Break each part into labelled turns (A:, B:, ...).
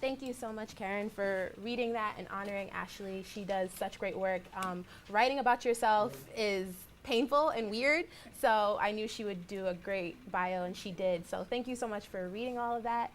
A: Thank you so much, Karen, for reading that and honoring Ashley. She does such great work. Writing about yourself is painful and weird, so I knew she would do a great bio, and she did. So thank you so much for reading all of that.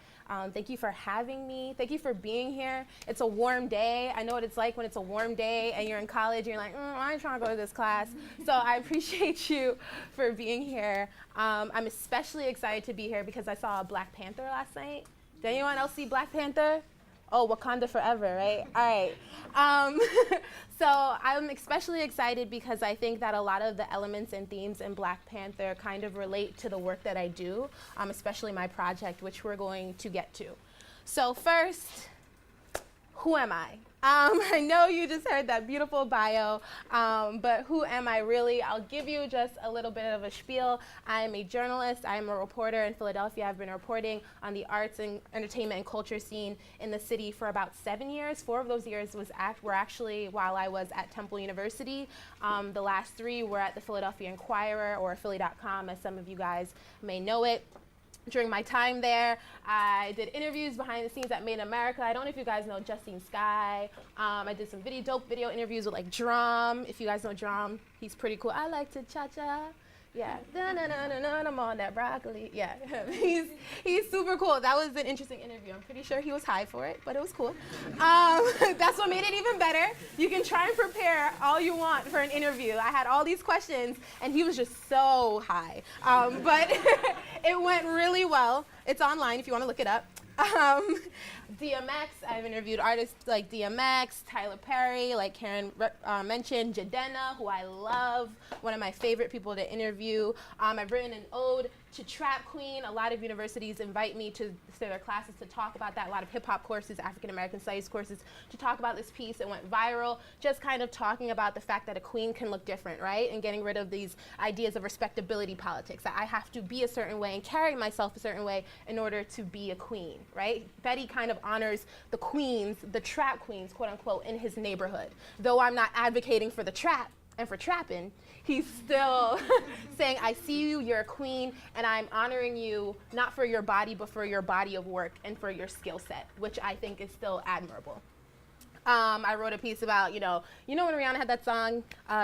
A: Thank you for having me. Thank you for being here. It's a warm day. I know what it's like when it's a warm day and you're in college and you're like, I ain't trying to go to this class. So I appreciate you for being here. I'm especially excited to be here because I saw Black Panther last night. Did anyone else see Black Panther? Oh, Wakanda forever, right? All right. So I'm especially excited because I think that a lot of the elements and themes in Black Panther kind of relate to the work that I do, especially my project, which we're going to get to. So first, who am I? I know you just heard that beautiful bio, but who am I really? I'll give you just a little bit of a spiel. I'm a journalist. I'm a reporter in Philadelphia. I've been reporting on the arts and entertainment and culture scene in the city for about 7 years. 4 of those years were actually while I was at Temple University. The last 3 were at the Philadelphia Inquirer, or Philly.com, as some of you guys may know it. During my time there, I did interviews behind the scenes at Made in America. I don't know if you guys know Justine Skye. I did some dope video interviews with like Drum. If you guys know Drum, he's pretty cool. I like to cha-cha. Yeah, I'm on that broccoli. Yeah, he's super cool. That was an interesting interview. I'm pretty sure he was high for it, but it was cool. That's what made it even better. You can try and prepare all you want for an interview. I had all these questions, and he was just so high. But it went really well. It's online if you want to look it up. DMX, I've interviewed artists like DMX, Tyler Perry, like Karen mentioned, Jadena, who I love, one of my favorite people to interview. I've written an ode to Trap Queen. A lot of universities invite me to their classes to talk about that. A lot of hip hop courses, African American studies courses, to talk about this piece. It went viral, just kind of talking about the fact that a queen can look different, right? And getting rid of these ideas of respectability politics, that I have to be a certain way and carry myself a certain way in order to be a queen, right? Betty kind of honors the queens, the trap queens, quote unquote, in his neighborhood. Though I'm not advocating for the trap and for trapping, he's still saying, I see you, you're a queen, and I'm honoring you not for your body, but for your body of work and for your skill set, which I think is still admirable. I wrote a piece about, you know when Rihanna had that song,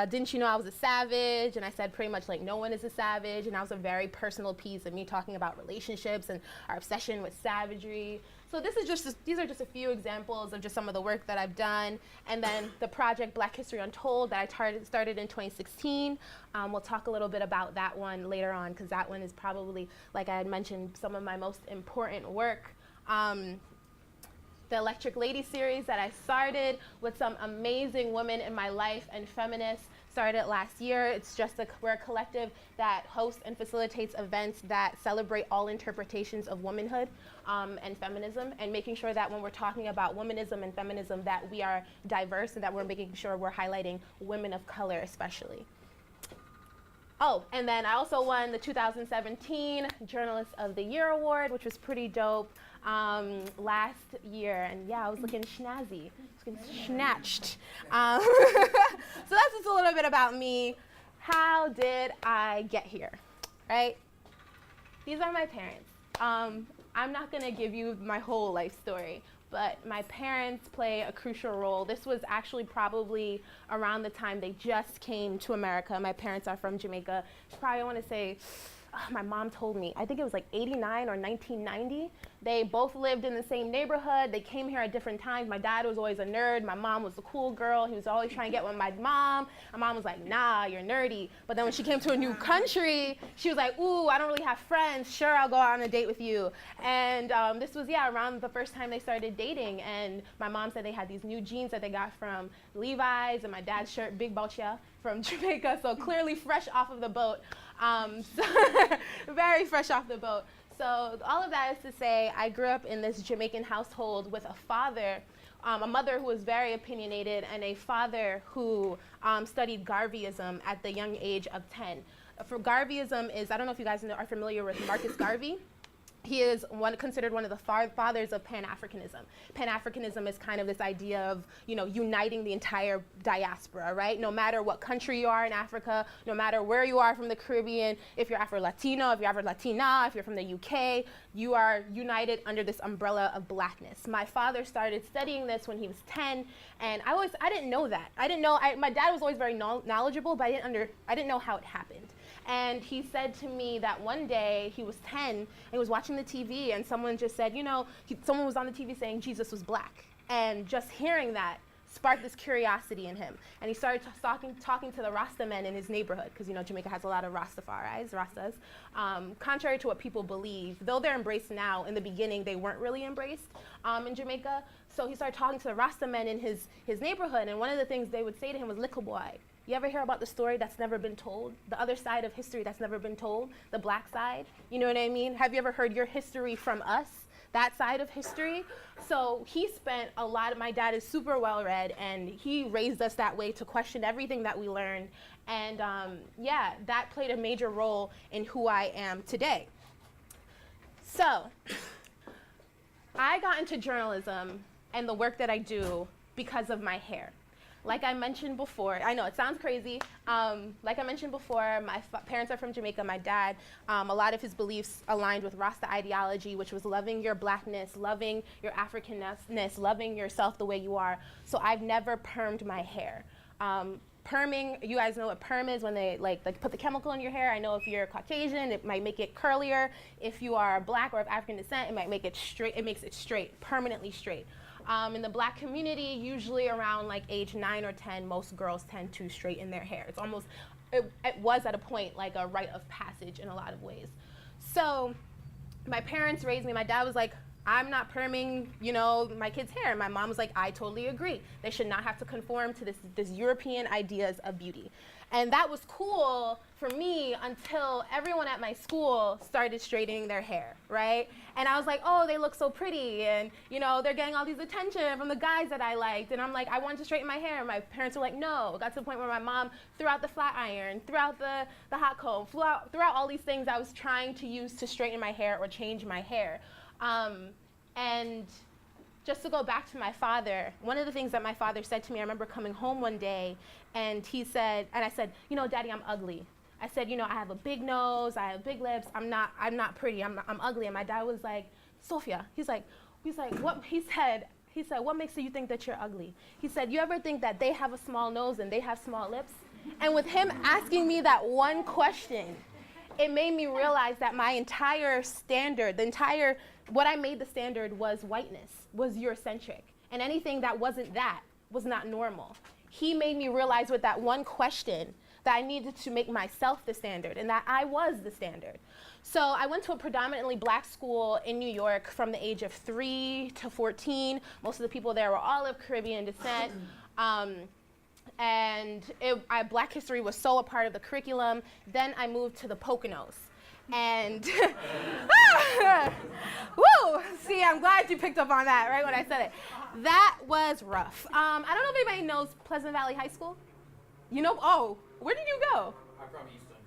A: Didn't You Know I Was a Savage? And I said pretty much like, no one is a savage. And that was a very personal piece of me talking about relationships and our obsession with savagery. So these are just a few examples of just some of the work that I've done. And then the project Black History Untold that I started in 2016. We'll talk a little bit about that one later on, because that one is probably, like I had mentioned, some of my most important work. The Electric Lady series that I started with some amazing women in my life and feminists started last year. We're a collective that hosts and facilitates events that celebrate all interpretations of womanhood and feminism, and making sure that when we're talking about womanism and feminism that we are diverse and that we're making sure we're highlighting women of color especially. Oh, and then I also won the 2017 Journalist of the Year Award, which was pretty dope, last year. And yeah, I was looking snazzy, looking snatched. So that's just a little bit about me. How did I get here, right? These are my parents. I'm not gonna give you my whole life story, but my parents play a crucial role. This was actually probably around the time they just came to America. My parents are from Jamaica. Probably, I want to say, my mom told me, I think it was like 89 or 1990. They both lived in the same neighborhood. They came here at different times. My dad was always a nerd. My mom was the cool girl. He was always trying to get with my mom. My mom was like, nah, you're nerdy. But then when she came to a new country, she was like, ooh, I don't really have friends. Sure, I'll go out on a date with you. And this was, around the first time they started dating. And my mom said they had these new jeans that they got from Levi's, and my dad's shirt, Big Bocha, from Jamaica. So clearly fresh off of the boat. Very fresh off the boat. So all of that is to say, I grew up in this Jamaican household with a father, a mother who was very opinionated, and a father who studied Garveyism at the young age of 10. For Garveyism is, I don't know if you guys are familiar with Marcus Garvey. he is considered one of the fathers of Pan-Africanism. Pan-Africanism is kind of this idea of, uniting the entire diaspora, right? No matter what country you are in Africa, no matter where you are from the Caribbean, if you're Afro-Latino, if you're Afro-Latina, if you're from the UK, you are united under this umbrella of blackness. My father started studying this when he was 10, and I didn't know that. My dad was always very knowledgeable, but I didn't know how it happened. And he said to me that one day he was 10 and he was watching the TV and someone just said, someone was on the TV saying Jesus was black. And just hearing that sparked this curiosity in him. And he started talking to the Rasta men in his neighborhood, because Jamaica has a lot of Rastas. Contrary to what people believe, though they're embraced now, in the beginning they weren't really embraced in Jamaica. So he started talking to the Rasta men in his neighborhood, and one of the things they would say to him was, "Little boy, you ever hear about the story that's never been told? The other side of history that's never been told? The black side? You know what I mean? Have you ever heard your history from us? That side of history?" So he spent my dad is super well read, and he raised us that way to question everything that we learned. And that played a major role in who I am today. So I got into journalism and the work that I do because of my hair. Like I mentioned before, I know it sounds crazy. Like I mentioned before, my parents are from Jamaica. My dad, a lot of his beliefs aligned with Rasta ideology, which was loving your blackness, loving your Africanness, loving yourself the way you are. So I've never permed my hair. Perming, you guys know what perm is, when they like put the chemical in your hair. I know if you're Caucasian, it might make it curlier. If you are black or of African descent, it might make it straight. It makes it straight, permanently straight. In the black community, usually around like age 9 or 10, most girls tend to straighten their hair. It's almost, it was at a point like a rite of passage in a lot of ways. So my parents raised me. My dad was like, "I'm not perming, my kid's hair." And my mom was like, "I totally agree. They should not have to conform to this European ideas of beauty." And that was cool for me until everyone at my school started straightening their hair, right? And I was like, "Oh, they look so pretty, and they're getting all these attention from the guys that I liked." And I'm like, I wanted to straighten my hair. And my parents were like, "No." It got to the point where my mom threw out the flat iron, threw out the hot comb, threw out all these things I was trying to use to straighten my hair or change my hair. And just to go back to my father, one of the things that my father said to me, I remember coming home one day, and he said, and I said, "Daddy, I'm ugly." I said, "I have a big nose, I have big lips, I'm not pretty, I'm ugly." And my dad was like, "Sofiya," he's like, "What?" He said, "What makes you think that you're ugly?" He said, "You ever think that they have a small nose and they have small lips?" And with him asking me that one question, it made me realize that my entire standard, what I made the standard was whiteness, was Eurocentric. And anything that wasn't that was not normal. He made me realize with that one question that I needed to make myself the standard, and that I was the standard. So I went to a predominantly black school in New York from the age of 3 to 14. Most of the people there were all of Caribbean descent. And Black history was so a part of the curriculum. Then I moved to the Poconos. And, woo! See, I'm glad you picked up on that right when I said it. That was rough. I don't know if anybody knows Pleasant Valley High School. Oh, where did you go?
B: I'm from Easton.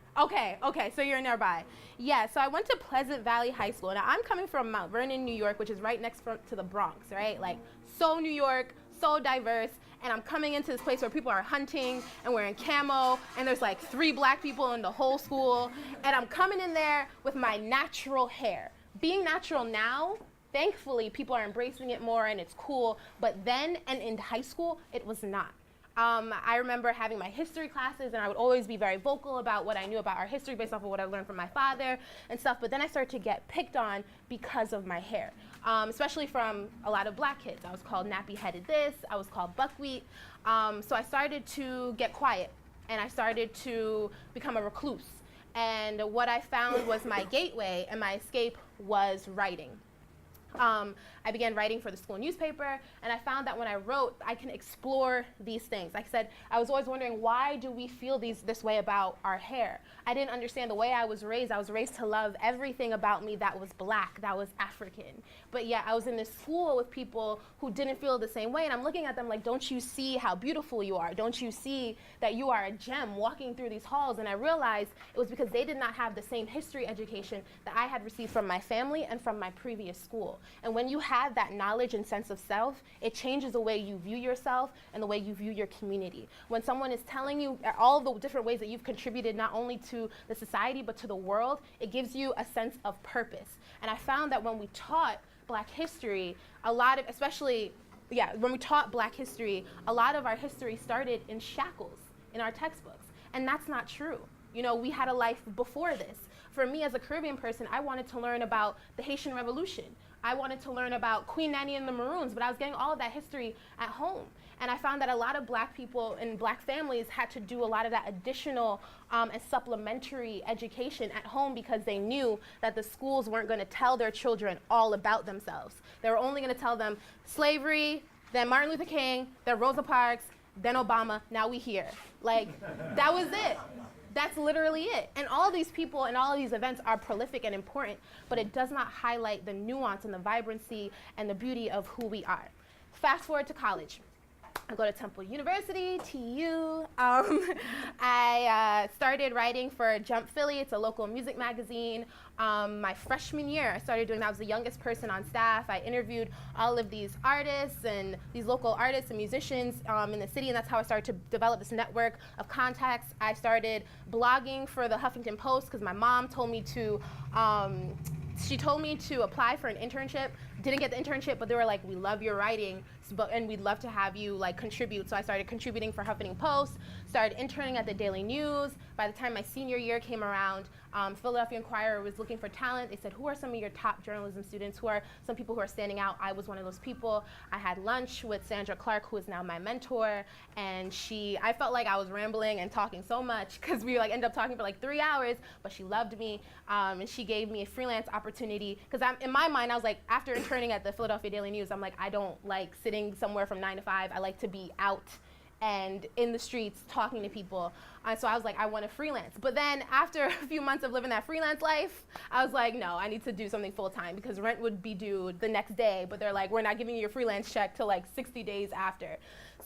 A: Okay, so you're nearby. Yeah, so I went to Pleasant Valley High School. Now, I'm coming from Mount Vernon, New York, which is right next to the Bronx, right? Like, so New York, so diverse. And I'm coming into this place where people are hunting and wearing camo, and there's like 3 black people in the whole school. And I'm coming in there with my natural hair. Being natural now, thankfully, people are embracing it more and it's cool. But then, and in high school, it was not. I remember having my history classes, and I would always be very vocal about what I knew about our history based off of what I learned from my father and stuff. But then I started to get picked on because of my hair, especially from a lot of black kids. I was called nappy-headed this, I was called buckwheat. So I started to get quiet, and I started to become a recluse. And what I found was my gateway and my escape was writing. I began writing for the school newspaper, and I found that when I wrote, I can explore these things. Like I said, I was always wondering, why do we feel this way about our hair? I didn't understand the way I was raised. I was raised to love everything about me that was black, that was African. But yet I was in this school with people who didn't feel the same way, and I'm looking at them like, don't you see how beautiful you are? Don't you see that you are a gem walking through these halls? And I realized it was because they did not have the same history education that I had received from my family and from my previous school. And when you have that knowledge and sense of self, it changes the way you view yourself and the way you view your community. When someone is telling you all the different ways that you've contributed not only to the society but to the world, it gives you a sense of purpose. And I found that when we taught Black history, a lot of, when we taught Black history, a lot of our history started in shackles in our textbooks. And that's not true. You know, we had a life before this. For me as a Caribbean person, I wanted to learn about the Haitian Revolution. I wanted to learn about Queen Nanny and the Maroons, but I was getting all of that history at home. And I found that a lot of Black people and Black families had to do a lot of that additional and supplementary education at home because they knew that the schools weren't going to tell their children all about themselves. They were only going to tell them slavery, then Martin Luther King, then Rosa Parks, then Obama, now we here. Like, that was it. That's literally it. And all these people and all of these events are prolific and important, but it does not highlight the nuance and the vibrancy and the beauty of who we are. Fast forward to college. I go to Temple University, TU. I started writing for Jump Philly. It's a local music magazine. My freshman year, I started doing that. I was the youngest person on staff. I interviewed all of these artists and these local artists and musicians in the city, and that's how I started to develop this network of contacts. I started blogging for the Huffington Post because my mom told me to, she told me to apply for an internship. Didn't get the internship, but they were like, we love your writing, and we'd love to have you like contribute. So I started contributing for Huffington Post, started interning at the Daily News. By the time my senior year came around, Philadelphia Inquirer was looking for talent. They said, who are some of your top journalism students? Who are some people who are standing out? I was one of those people. I had lunch with Sandra Clark, who is now my mentor, and I felt like I was rambling and talking so much because we ended up talking for like 3 hours, but she loved me, and she gave me a freelance opportunity because in my mind, I was like, after interning at the Philadelphia Daily News, I'm like, I don't like sitting somewhere from 9 to 5. I like to be out and in the streets talking to people. So I was like, I want to freelance. But then after a few months of living that freelance life, I was like, no, I need to do something full time because rent would be due the next day. But they're like, we're not giving you your freelance check till like 60 days after.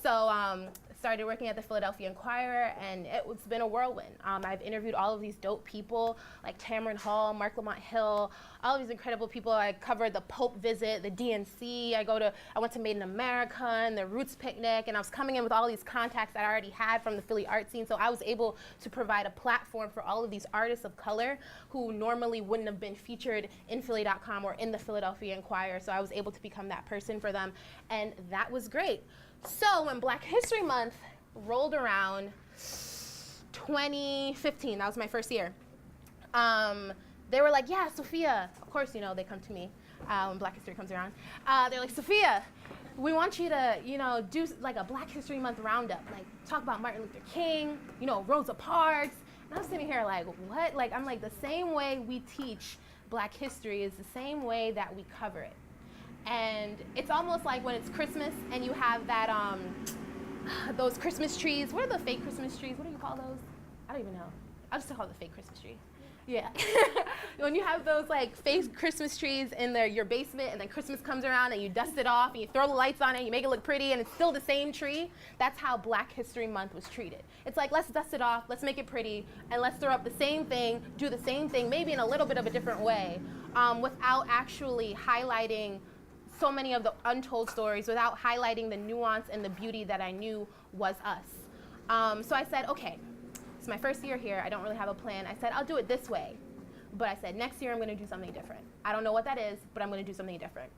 A: So started working at the Philadelphia Inquirer, and it's been a whirlwind. I've interviewed all of these dope people like Tamron Hall, Mark Lamont Hill, all of these incredible people. I covered the Pope visit, the DNC. I went to Made in America and the Roots Picnic, and I was coming in with all these contacts that I already had from the Philly art scene. So I was able to provide a platform for all of these artists of color who normally wouldn't have been featured in Philly.com or in the Philadelphia Inquirer. So I was able to become that person for them, and that was great. So when Black History Month rolled around 2015, that was my first year, they were like, yeah, Sofiya, of course, they come to me when Black History comes around. They're like, Sofiya, we want you to, do like a Black History Month roundup, like talk about Martin Luther King, Rosa Parks. And I was sitting here like, what? Like, I'm like, the same way we teach Black history is the same way that we cover it. And it's almost like when it's Christmas and you have that, those Christmas trees. What are the fake Christmas trees? What do you call those? I don't even know. I'll just call it the fake Christmas tree. Yeah. When you have those like fake Christmas trees in your basement, and then Christmas comes around and you dust it off and you throw the lights on it, you make it look pretty, and it's still the same tree. That's how Black History Month was treated. It's like, let's dust it off, let's make it pretty, and let's throw up the same thing, do the same thing, maybe in a little bit of a different way, without actually highlighting so many of the untold stories, without highlighting the nuance and the beauty that I knew was us. So I said, okay, it's my first year here, I don't really have a plan. I said, I'll do it this way. But I said, next year I'm gonna do something different. I don't know what that is, but I'm gonna do something different.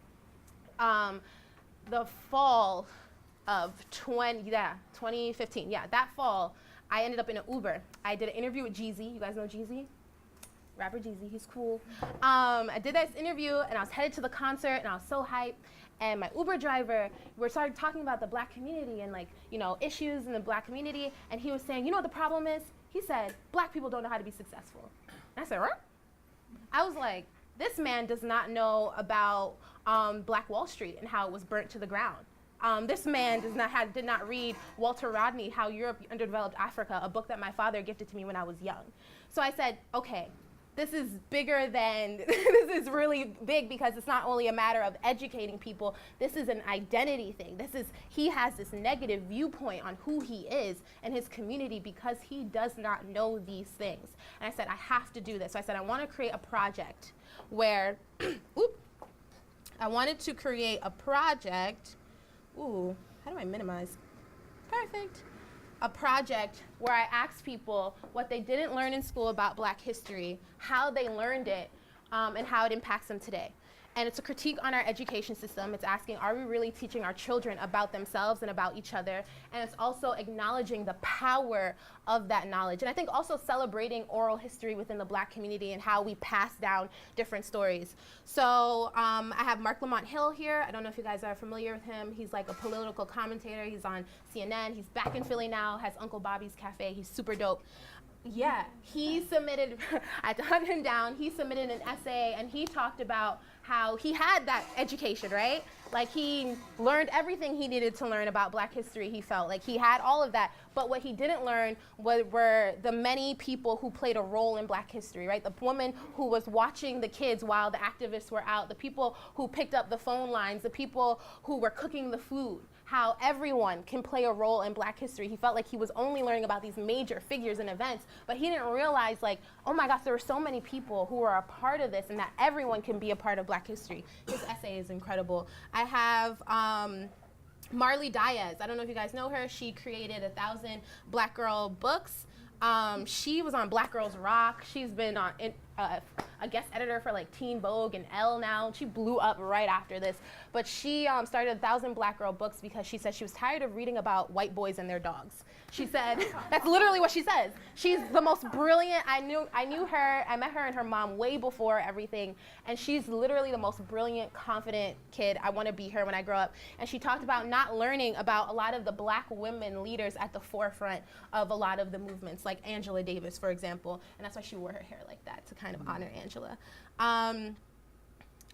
A: The fall of 2015, that fall, I ended up in an Uber. I did an interview with Jeezy. You guys know Jeezy? Rapper Jeezy, he's cool. I did this interview, and I was headed to the concert, and I was so hyped. And my Uber driver, we started talking about the Black community and issues in the Black community, and he was saying, you know what the problem is? He said, Black people don't know how to be successful. And I said, what? I was like, this man does not know about Black Wall Street and how it was burnt to the ground. This man did not read Walter Rodney, How Europe Underdeveloped Africa, a book that my father gifted to me when I was young. So I said, okay, this is bigger than, this is really big because it's not only a matter of educating people, this is an identity thing. He has this negative viewpoint on who he is and his community because he does not know these things. And I said, I have to do this. So I said, I want to create a project where, I wanted to create a project, how do I minimize? Perfect. A project where I asked people what they didn't learn in school about Black history, how they learned it, and how it impacts them today. And it's a critique on our education system. It's asking, are we really teaching our children about themselves and about each other? And it's also acknowledging the power of that knowledge. And I think also celebrating oral history within the Black community and how we pass down different stories. So I have Mark Lamont Hill here. I don't know if you guys are familiar with him. He's like a political commentator. He's on CNN. He's back in Philly now, has Uncle Bobby's Cafe. He's super dope. Yeah, he submitted, I hunted him down, he submitted an essay and he talked about how he had that education, right? Like he learned everything he needed to learn about Black history, he felt. Like he had all of that, but what he didn't learn were the many people who played a role in Black history, right? The woman who was watching the kids while the activists were out, the people who picked up the phone lines, the people who were cooking the food. How everyone can play a role in Black history. He felt like he was only learning about these major figures and events, but he didn't realize, like, oh my gosh, there were so many people who are a part of this and that everyone can be a part of Black history. His essay is incredible. I have Marley Diaz. I don't know if you guys know her. She created 1,000 Black girl books. She was on Black Girls Rock. She's been on a guest editor for like Teen Vogue and Elle now. She blew up right after this. But she started 1,000 Black girl books because she said she was tired of reading about white boys and their dogs. She said, that's literally what she says. She's the most brilliant. I knew her, I met her and her mom way before everything. And she's literally the most brilliant, confident kid. I want to be her when I grow up. And she talked about not learning about a lot of the Black women leaders at the forefront of a lot of the movements, like Angela Davis, for example. And that's why she wore her hair like that, to kind of honor Angela. I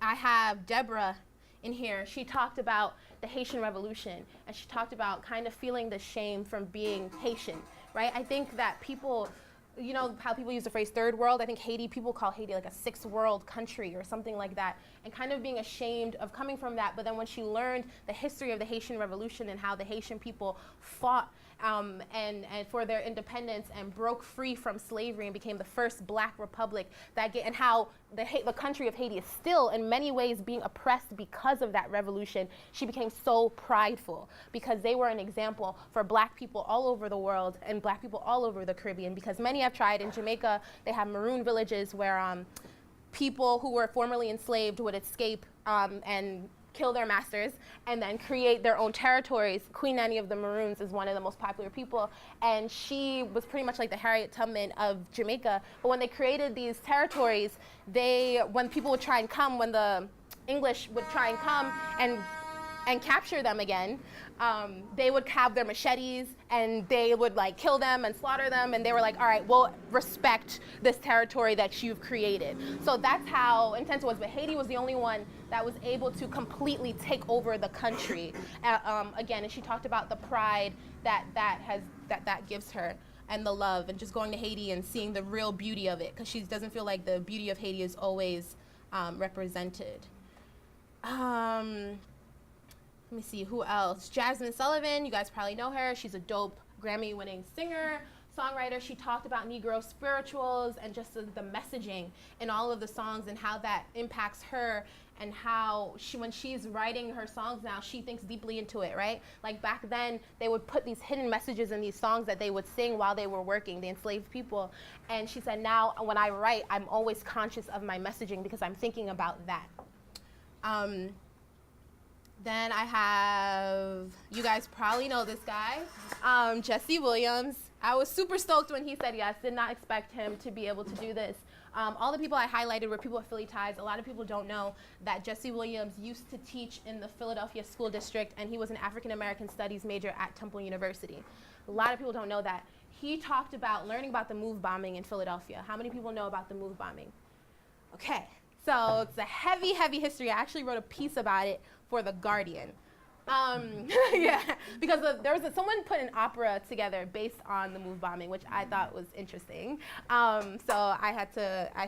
A: have Deborah in here. She talked about the Haitian Revolution, and she talked about kind of feeling the shame from being Haitian, right? I think that people, you know how people use the phrase third world? I think people call Haiti like a sixth world country or something like that, and kind of being ashamed of coming from that. But then when she learned the history of the Haitian Revolution and how the Haitian people fought and for their independence and broke free from slavery and became the first Black republic, and how the country of Haiti is still in many ways being oppressed because of that revolution, she became so prideful because they were an example for Black people all over the world and Black people all over the Caribbean, because many have tried. In Jamaica, they have maroon villages where people who were formerly enslaved would escape and kill their masters and then create their own territories. Queen Annie of the Maroons is one of the most popular people, and she was pretty much like the Harriet Tubman of Jamaica. But when they created these territories, when people would try and come, when the English would try and come and capture them again, they would have their machetes and they would like kill them and slaughter them, and they were like, all right, we'll respect this territory that you've created. So that's how intense it was. But Haiti was the only one that was able to completely take over the country again. And she talked about the pride that gives her, and the love, and just going to Haiti and seeing the real beauty of it, because she doesn't feel like the beauty of Haiti is always represented. Let me see, who else? Jazmine Sullivan, you guys probably know her. She's a dope Grammy-winning singer, songwriter. She talked about Negro spirituals and just the messaging in all of the songs and how that impacts her, and how when she's writing her songs now, she thinks deeply into it, right? Like back then, they would put these hidden messages in these songs that they would sing while they were working, the enslaved people. And she said, now when I write, I'm always conscious of my messaging because I'm thinking about that. Then I have, you guys probably know this guy, Jesse Williams. I was super stoked when he said yes, did not expect him to be able to do this. All the people I highlighted were people with Philly ties. A lot of people don't know that Jesse Williams used to teach in the Philadelphia School District, and he was an African American Studies major at Temple University. A lot of people don't know that. He talked about learning about the MOVE bombing in Philadelphia. How many people know about the MOVE bombing? Okay, So it's a heavy, heavy history. I actually wrote a piece about it for The Guardian. Yeah, because someone put an opera together based on the MOVE bombing, which I thought was interesting. So I had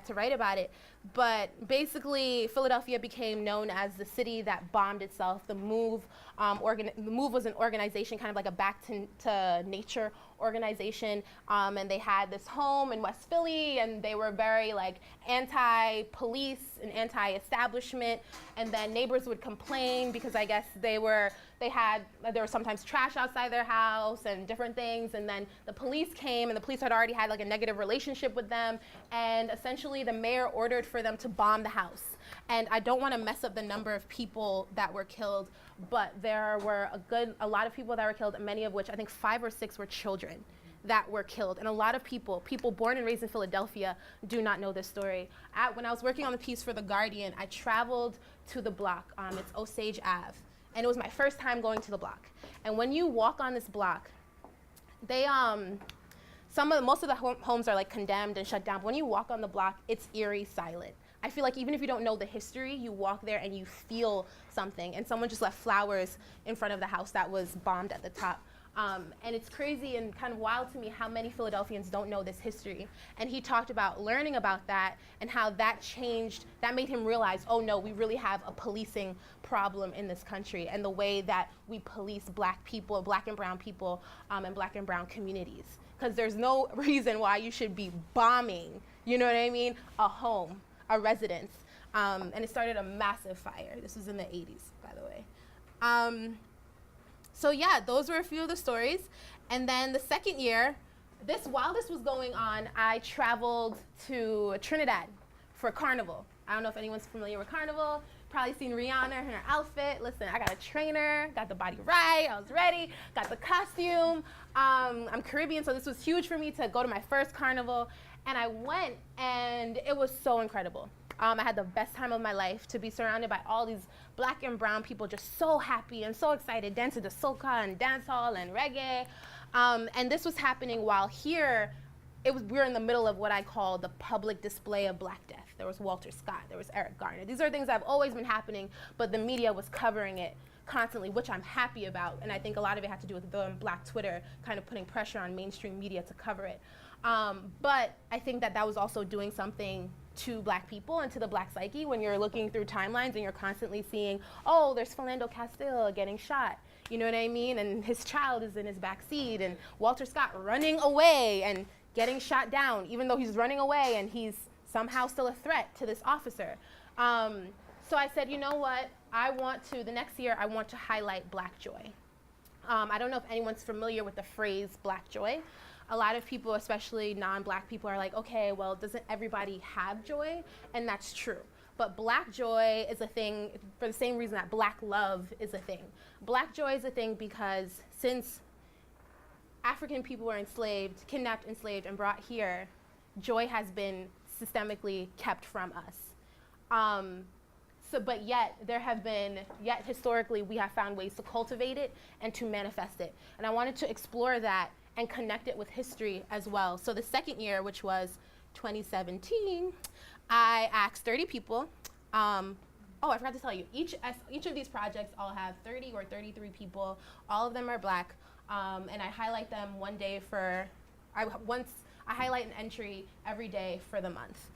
A: to write about it. But basically, Philadelphia became known as the city that bombed itself. The MOVE was an organization, kind of like a back to nature organization, and they had this home in West Philly, and they were very like anti-police and anti-establishment. And then neighbors would complain because I guess there was sometimes trash outside their house and different things. And then the police came, and the police had already had like a negative relationship with them. And essentially, the mayor ordered for them to bomb the house. And I don't want to mess up the number of people that were killed, but there were a lot of people that were killed, and many of which, I think 5 or 6 were children that were killed. And a lot of people born and raised in Philadelphia, do not know this story. When I was working on the piece for The Guardian, I traveled to the block. It's Osage Ave. And it was my first time going to the block. And when you walk on this block, most of the homes are like condemned and shut down. But when you walk on the block, it's eerie silent. I feel like even if you don't know the history, you walk there and you feel something. And someone just left flowers in front of the house that was bombed at the top. And it's crazy and kind of wild to me how many Philadelphians don't know this history. And he talked about learning about that and how that made him realize, oh no, we really have a policing problem in this country, and the way that we police black people, black and brown people, and black and brown communities. Because there's no reason why you should be bombing, you know what I mean, a home, a residence. And it started a massive fire. This was in the 80s, by the way. So yeah, those were a few of the stories. And then the second year, while this was going on, I traveled to Trinidad for Carnival. I don't know if anyone's familiar with Carnival. Probably seen Rihanna in her outfit. Listen, I got a trainer, got the body right, I was ready, got the costume. I'm Caribbean, so this was huge for me to go to my first Carnival. And I went, and it was so incredible. I had the best time of my life to be surrounded by all these black and brown people just so happy and so excited, dancing to soca and dancehall and reggae. And this was happening while here, we were in the middle of what I call the public display of Black Death. There was Walter Scott, there was Eric Garner. These are things that have always been happening, but the media was covering it constantly, which I'm happy about. And I think a lot of it had to do with the Black Twitter kind of putting pressure on mainstream media to cover it. But I think that was also doing something to black people and to the black psyche when you're looking through timelines and you're constantly seeing, oh, there's Philando Castile getting shot, you know what I mean? And his child is in his backseat, and Walter Scott running away and getting shot down, even though he's running away and he's somehow still a threat to this officer. So I said, you know what, the next year I want to highlight Black joy. I don't know if anyone's familiar with the phrase Black joy. A lot of people, especially non-black people, are like, okay, well, doesn't everybody have joy? And that's true. But Black joy is a thing for the same reason that Black love is a thing. Black joy is a thing because since African people were enslaved, kidnapped, enslaved, and brought here, joy has been systemically kept from us. But yet historically, we have found ways to cultivate it and to manifest it. And I wanted to explore that and connect it with history as well. So the second year, which was 2017, I asked 30 people. I forgot to tell you, each of these projects all have 30 or 33 people. All of them are Black, and I highlight them one day I highlight an entry every day for the month.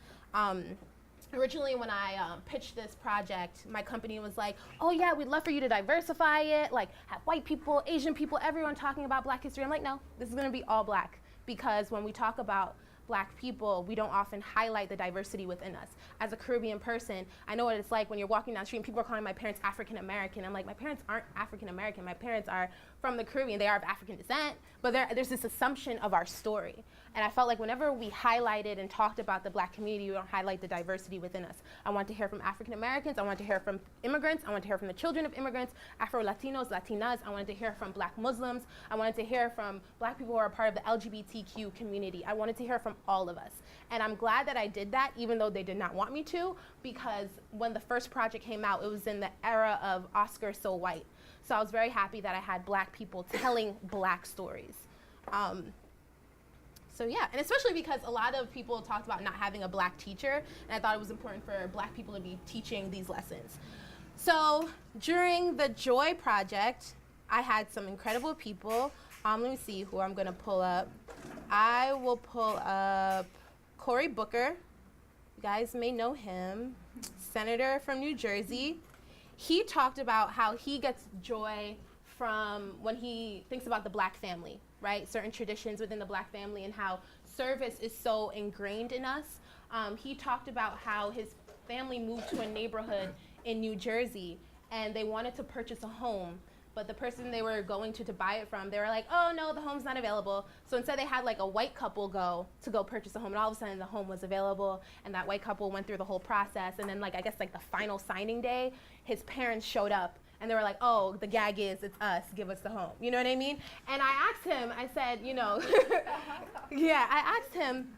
A: Originally, when I pitched this project, my company was like, oh yeah, we'd love for you to diversify it, like have white people, Asian people, everyone talking about Black history. I'm like, no, this is gonna be all Black, because when we talk about Black people, we don't often highlight the diversity within us. As a Caribbean person, I know what it's like when you're walking down the street and people are calling my parents African American. I'm like, my parents aren't African American. My parents are from the Caribbean. They are of African descent, but there's this assumption of our story. And I felt like whenever we highlighted and talked about the Black community, we don't highlight the diversity within us. I want to hear from African Americans. I want to hear from immigrants. I want to hear from the children of immigrants, Afro-Latinos, Latinas. I wanted to hear from Black Muslims. I wanted to hear from Black people who are a part of the LGBTQ community. I wanted to hear from all of us. And I'm glad that I did that, even though they did not want me to, because when the first project came out, it was in the era of Oscar So White. So I was very happy that I had Black people telling Black stories. So yeah, and especially because a lot of people talked about not having a black teacher, and I thought it was important for black people to be teaching these lessons. So during the Joy Project, I had some incredible people. Let me see who I'm gonna pull up. I will pull up Cory Booker. You guys may know him, senator from New Jersey. He talked about how he gets joy from when he thinks about the black family, right? Certain traditions within the black family and how service is so ingrained in us. He talked about how his family moved to a neighborhood in New Jersey and they wanted to purchase a home, but the person they were going to buy it from, they were like, oh no, the home's not available. So instead they had like a white couple go purchase a home, and all of a sudden the home was available, and that white couple went through the whole process, and then like, I guess like the final signing day, his parents showed up, and they were like, oh, the gag is, it's us, give us the home. You know what I mean? And I asked him, I said, you know, yeah, I asked him,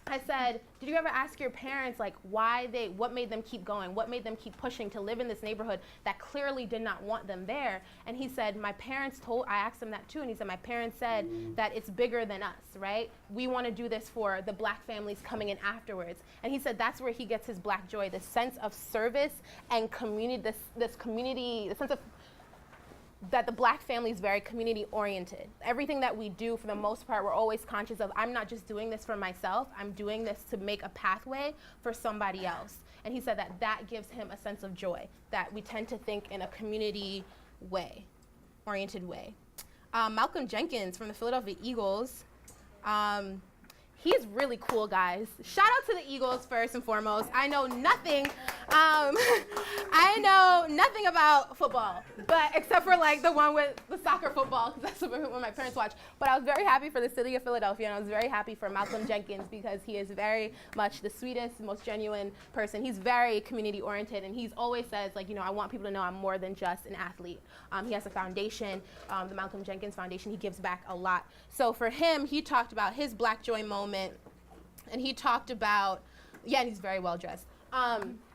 A: I said, did you ever ask your parents like what made them keep going? What made them keep pushing to live in this neighborhood that clearly did not want them there? And he said, I asked him that too, and he said, my parents said that it's bigger than us, right? We want to do this for the black families coming in afterwards. And he said that's where he gets his black joy, the sense of service and community, this community, the sense of that the black family is very community oriented. Everything that we do, for the most part, we're always conscious of, I'm not just doing this for myself, I'm doing this to make a pathway for somebody else. And he said that that gives him a sense of joy, that we tend to think in a community way, oriented way. Malcolm Jenkins from the Philadelphia Eagles, he's really cool, guys. Shout out to the Eagles first and foremost. I know nothing. I know nothing about football, but except for like the one with the soccer football, because that's what my parents watch. But I was very happy for the city of Philadelphia, and I was very happy for Malcolm Jenkins because he is very much the sweetest, most genuine person. He's very community oriented, and he's always says like, you know, I want people to know I'm more than just an athlete. He has a foundation, the Malcolm Jenkins Foundation. He gives back a lot. So for him, he talked about his Black Joy moment. And he talked about, yeah, and he's very well dressed.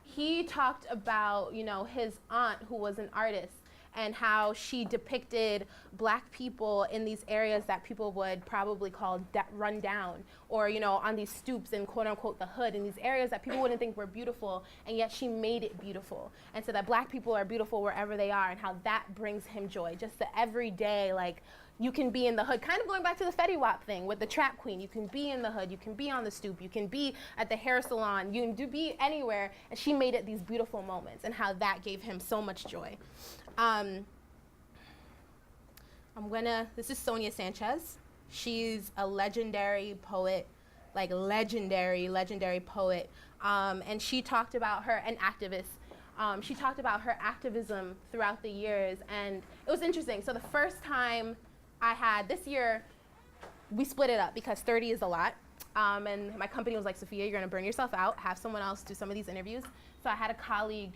A: He talked about, you know, his aunt who was an artist and how she depicted black people in these areas that people would probably call run down, or, you know, on these stoops in quote unquote the hood, in these areas that people wouldn't think were beautiful, and yet she made it beautiful. And so that black people are beautiful wherever they are, and how that brings him joy. Just the everyday, like, you can be in the hood, kind of going back to the Fetty Wap thing with the trap queen. You can be in the hood, you can be on the stoop, you can be at the hair salon, you can be anywhere, and she made it these beautiful moments, and how that gave him so much joy. This is Sonia Sanchez. She's a legendary poet, like legendary poet, and she talked about her, an activist. She talked about her activism throughout the years, and it was interesting. So the first time this year, we split it up because 30 is a lot. And my company was like, Sofiya, you're gonna burn yourself out, have someone else do some of these interviews. So I had a colleague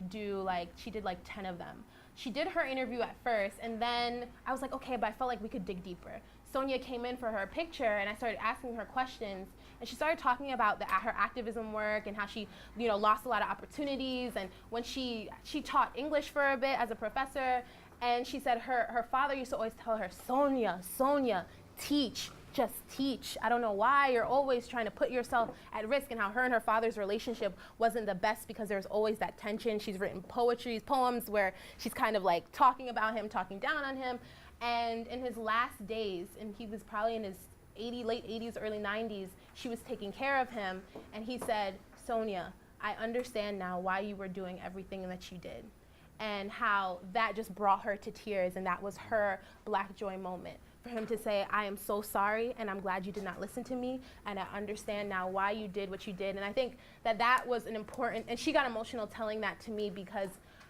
A: she did like 10 of them. She did her interview at first, and then I was like, okay, but I felt like we could dig deeper. Sonia came in for her picture, and I started asking her questions, and she started talking about her activism work and how she, you know, lost a lot of opportunities, and when she taught English for a bit as a professor, and she said her father used to always tell her, Sonia, teach. Just teach. I don't know why you're always trying to put yourself at risk, and how her and her father's relationship wasn't the best because there's always that tension. She's written poems where she's kind of like talking about him, talking down on him. And in his last days, and he was probably in his late 80s, early 90s, she was taking care of him, and he said, Sonia, I understand now why you were doing everything that you did. And how that just brought her to tears, and that was her Black Joy moment. For him to say, I am so sorry, and I'm glad you did not listen to me, and I understand now why you did what you did. And I think that was an important, and she got emotional telling that to me because,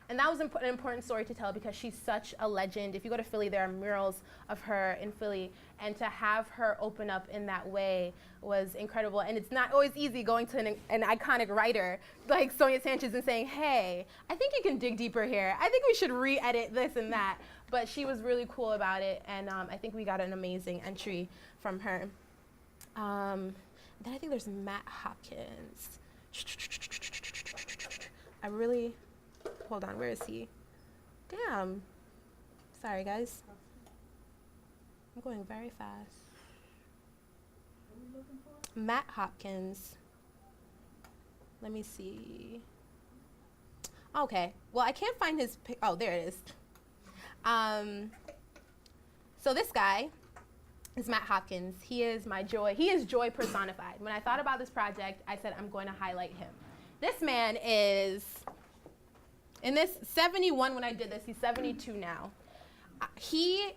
A: and that was an important story to tell because she's such a legend. If you go to Philly, there are murals of her in Philly, and to have her open up in that way was incredible. And it's not always easy going to an iconic writer like Sonia Sanchez and saying, hey, I think you can dig deeper here. I think we should re-edit this and that. But she was really cool about it, and I think we got an amazing entry from her. Then I think there's Matt Hopkins. Hold on, where is he? Damn. Sorry, guys. I'm going very fast. Matt Hopkins. Let me see. Okay, well, I can't find his oh, there it is. So this guy is Matt Hopkins. He is my joy. He is joy personified. When I thought about this project, I said I'm going to highlight him. This man is, in this 71 when I did this, he's 72 now.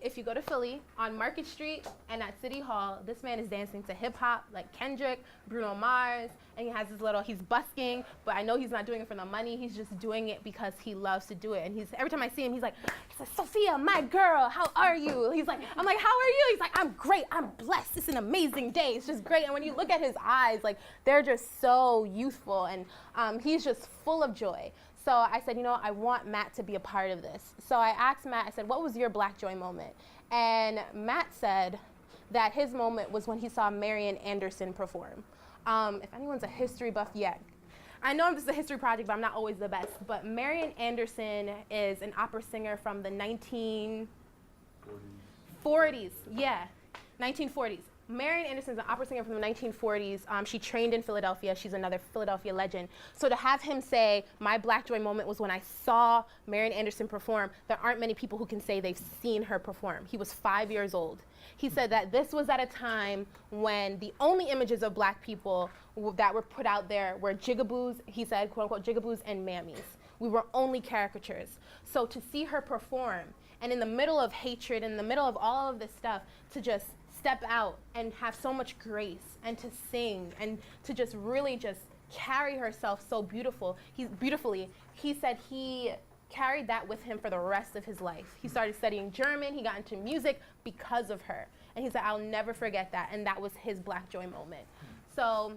A: If you go to Philly, on Market Street and at City Hall, this man is dancing to hip hop like Kendrick, Bruno Mars, and he has this he's busking, but I know he's not doing it for the money. He's just doing it because he loves to do it. And every time I see him, he's like, Sofiya, my girl, how are you? I'm like, how are you? He's like, I'm great, I'm blessed. It's an amazing day. It's just great. And when you look at his eyes, they're just so youthful, and he's just full of joy. So I said, I want Matt to be a part of this. So I asked Matt, I said, what was your Black Joy moment? And Matt said that his moment was when he saw Marian Anderson perform. If anyone's a history buff yet, I know this is a history project, but I'm not always the best. But Marian Anderson is an opera singer from the 1940s. Yeah, 1940s. Marian Anderson is an opera singer from the 1940s. She trained in Philadelphia. She's another Philadelphia legend. So to have him say, my Black Joy moment was when I saw Marian Anderson perform, there aren't many people who can say they've seen her perform. He was 5 years old. He said that this was at a time when the only images of Black people that were put out there were jigaboos, he said, quote unquote, jigaboos and mammies. We were only caricatures. So to see her perform, and in the middle of hatred, in the middle of all of this stuff, to just step out and have so much grace and to sing and to just really just carry herself so beautifully. He said he carried that with him for the rest of his life. He started studying German, he got into music because of her. And he said, I'll never forget that, and that was his Black Joy moment. So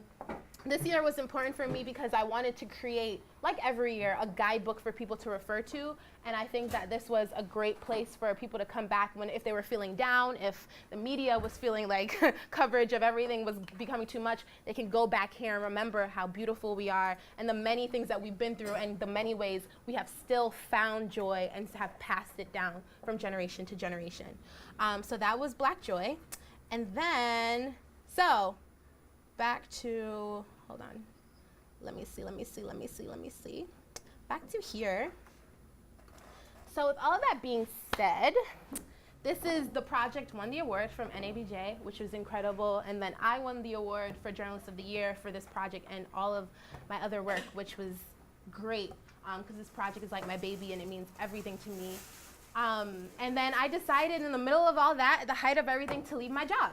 A: this year was important for me because I wanted to create, like every year, a guidebook for people to refer to. And I think that this was a great place for people to come back if they were feeling down, if the media was feeling like coverage of everything was becoming too much, they can go back here and remember how beautiful we are and the many things that we've been through and the many ways we have still found joy and have passed it down from generation to generation. So that was Black Joy. And then, back to, hold on. Let me see. Back to here. So with all of that being said, this is the project won the award from NABJ, which was incredible. And then I won the award for Journalist of the Year for this project and all of my other work, which was great because this project is like my baby and it means everything to me. And then I decided in the middle of all that, at the height of everything, to leave my job.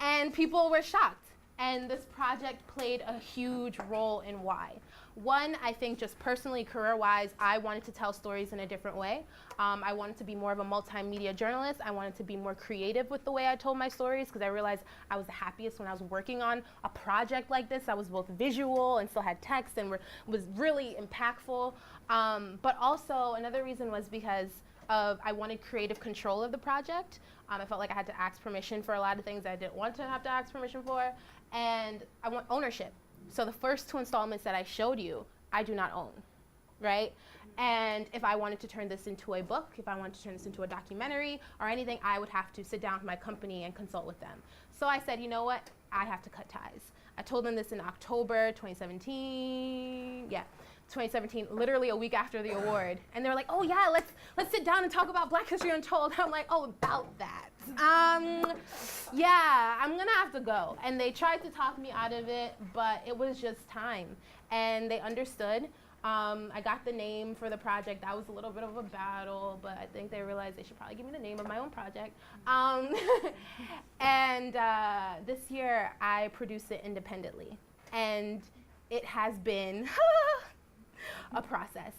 A: And people were shocked. And this project played a huge role in why. One, I think just personally, career-wise, I wanted to tell stories in a different way. I wanted to be more of a multimedia journalist. I wanted to be more creative with the way I told my stories because I realized I was the happiest when I was working on a project like this. I was both visual and still had text and was really impactful. But also another reason was because I wanted creative control of the project. I felt like I had to ask permission for a lot of things I didn't want to have to ask permission for. And I want ownership. So the first 2 installments that I showed you, I do not own, right? And if I wanted to turn this into a book, if I wanted to turn this into a documentary or anything, I would have to sit down with my company and consult with them. So I said, you know what? I have to cut ties. I told them this in October 2017. Yeah, 2017, literally a week after the award. And they were like, oh yeah, let's sit down and talk about Black History Untold. I'm like, oh, about that. Yeah, I'm gonna have to go. And they tried to talk me out of it, but it was just time. And they understood. I got the name for the project. That was a little bit of a battle, but I think they realized they should probably give me the name of my own project. And this year, I produced it independently. And it has been a process.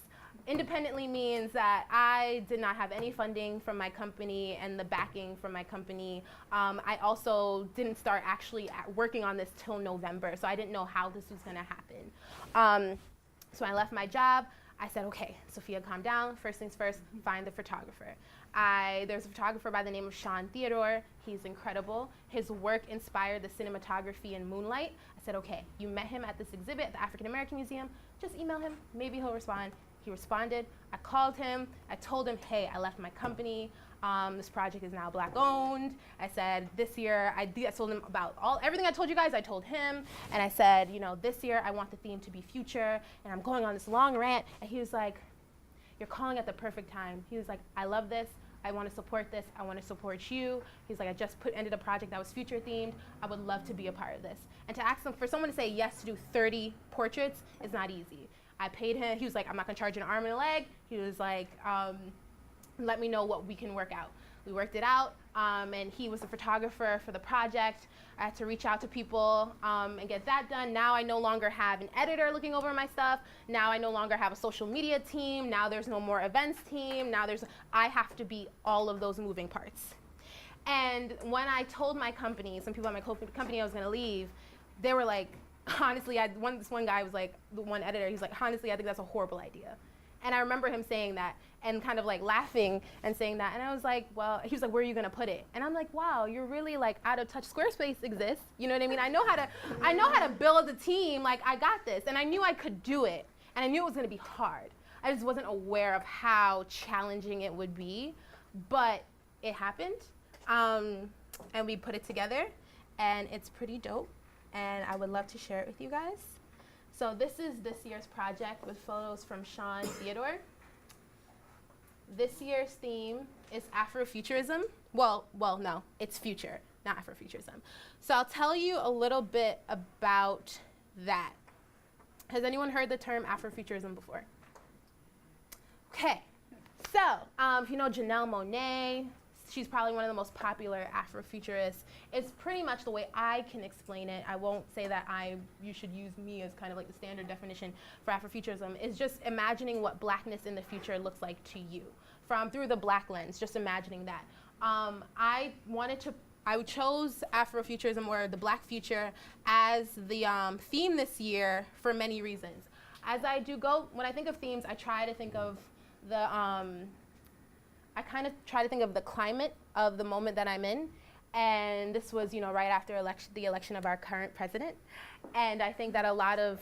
A: Independently means that I did not have any funding from my company and the backing from my company. I also didn't start actually working on this till November, so I didn't know how this was gonna happen. So I left my job. I said, okay, Sofiya, calm down. First things first, find the photographer. There's a photographer by the name of Sean Theodore. He's incredible. His work inspired the cinematography in Moonlight. I said, okay, you met him at this exhibit at the African American Museum. Just email him, maybe he'll respond. He responded. I called him. I told him, hey, I left my company. This project is now Black owned. I said this year, I told him about everything I told you guys, I told him. And I said, you know, this year I want the theme to be future. And I'm going on this long rant. And he was like, you're calling at the perfect time. He was like, I love this. I want to support this. I want to support you. He's like, I just ended a project that was future themed. I would love to be a part of this. And to ask them, for someone to say yes to do 30 portraits is not easy. I paid him. He was like, I'm not going to charge you an arm and a leg. He was like, let me know what we can work out. We worked it out, and he was the photographer for the project. I had to reach out to people and get that done. Now I no longer have an editor looking over my stuff. Now I no longer have a social media team. Now there's no more events team. Now I have to be all of those moving parts. And when I told my company, some people at my company I was going to leave, they were like, honestly, this one guy was like, the one editor, he's like, honestly, I think that's a horrible idea. And I remember him saying that and kind of like laughing and saying that. And I was like, well, he was like, where are you going to put it? And I'm like, wow, you're really like out of touch. Squarespace exists. You know what I mean? I know how to build a team. Like, I got this. And I knew I could do it. And I knew it was going to be hard. I just wasn't aware of how challenging it would be. But it happened. And we put it together. And it's pretty dope. And I would love to share it with you guys. So this is this year's project with photos from Sean Theodore. This year's theme is Afrofuturism. Well, no, it's future, not Afrofuturism. So I'll tell you a little bit about that. Has anyone heard the term Afrofuturism before? Okay, so if you know Janelle Monáe, she's probably one of the most popular Afrofuturists. It's pretty much the way I can explain it. I won't say that you should use me as kind of like the standard definition for Afrofuturism. It's just imagining what blackness in the future looks like to you through the black lens, just imagining that. I chose Afrofuturism, or the black future, as the theme this year for many reasons. When I think of themes, I try to think of the climate of the moment that I'm in. And this was, right after the election of our current president. And I think that a lot of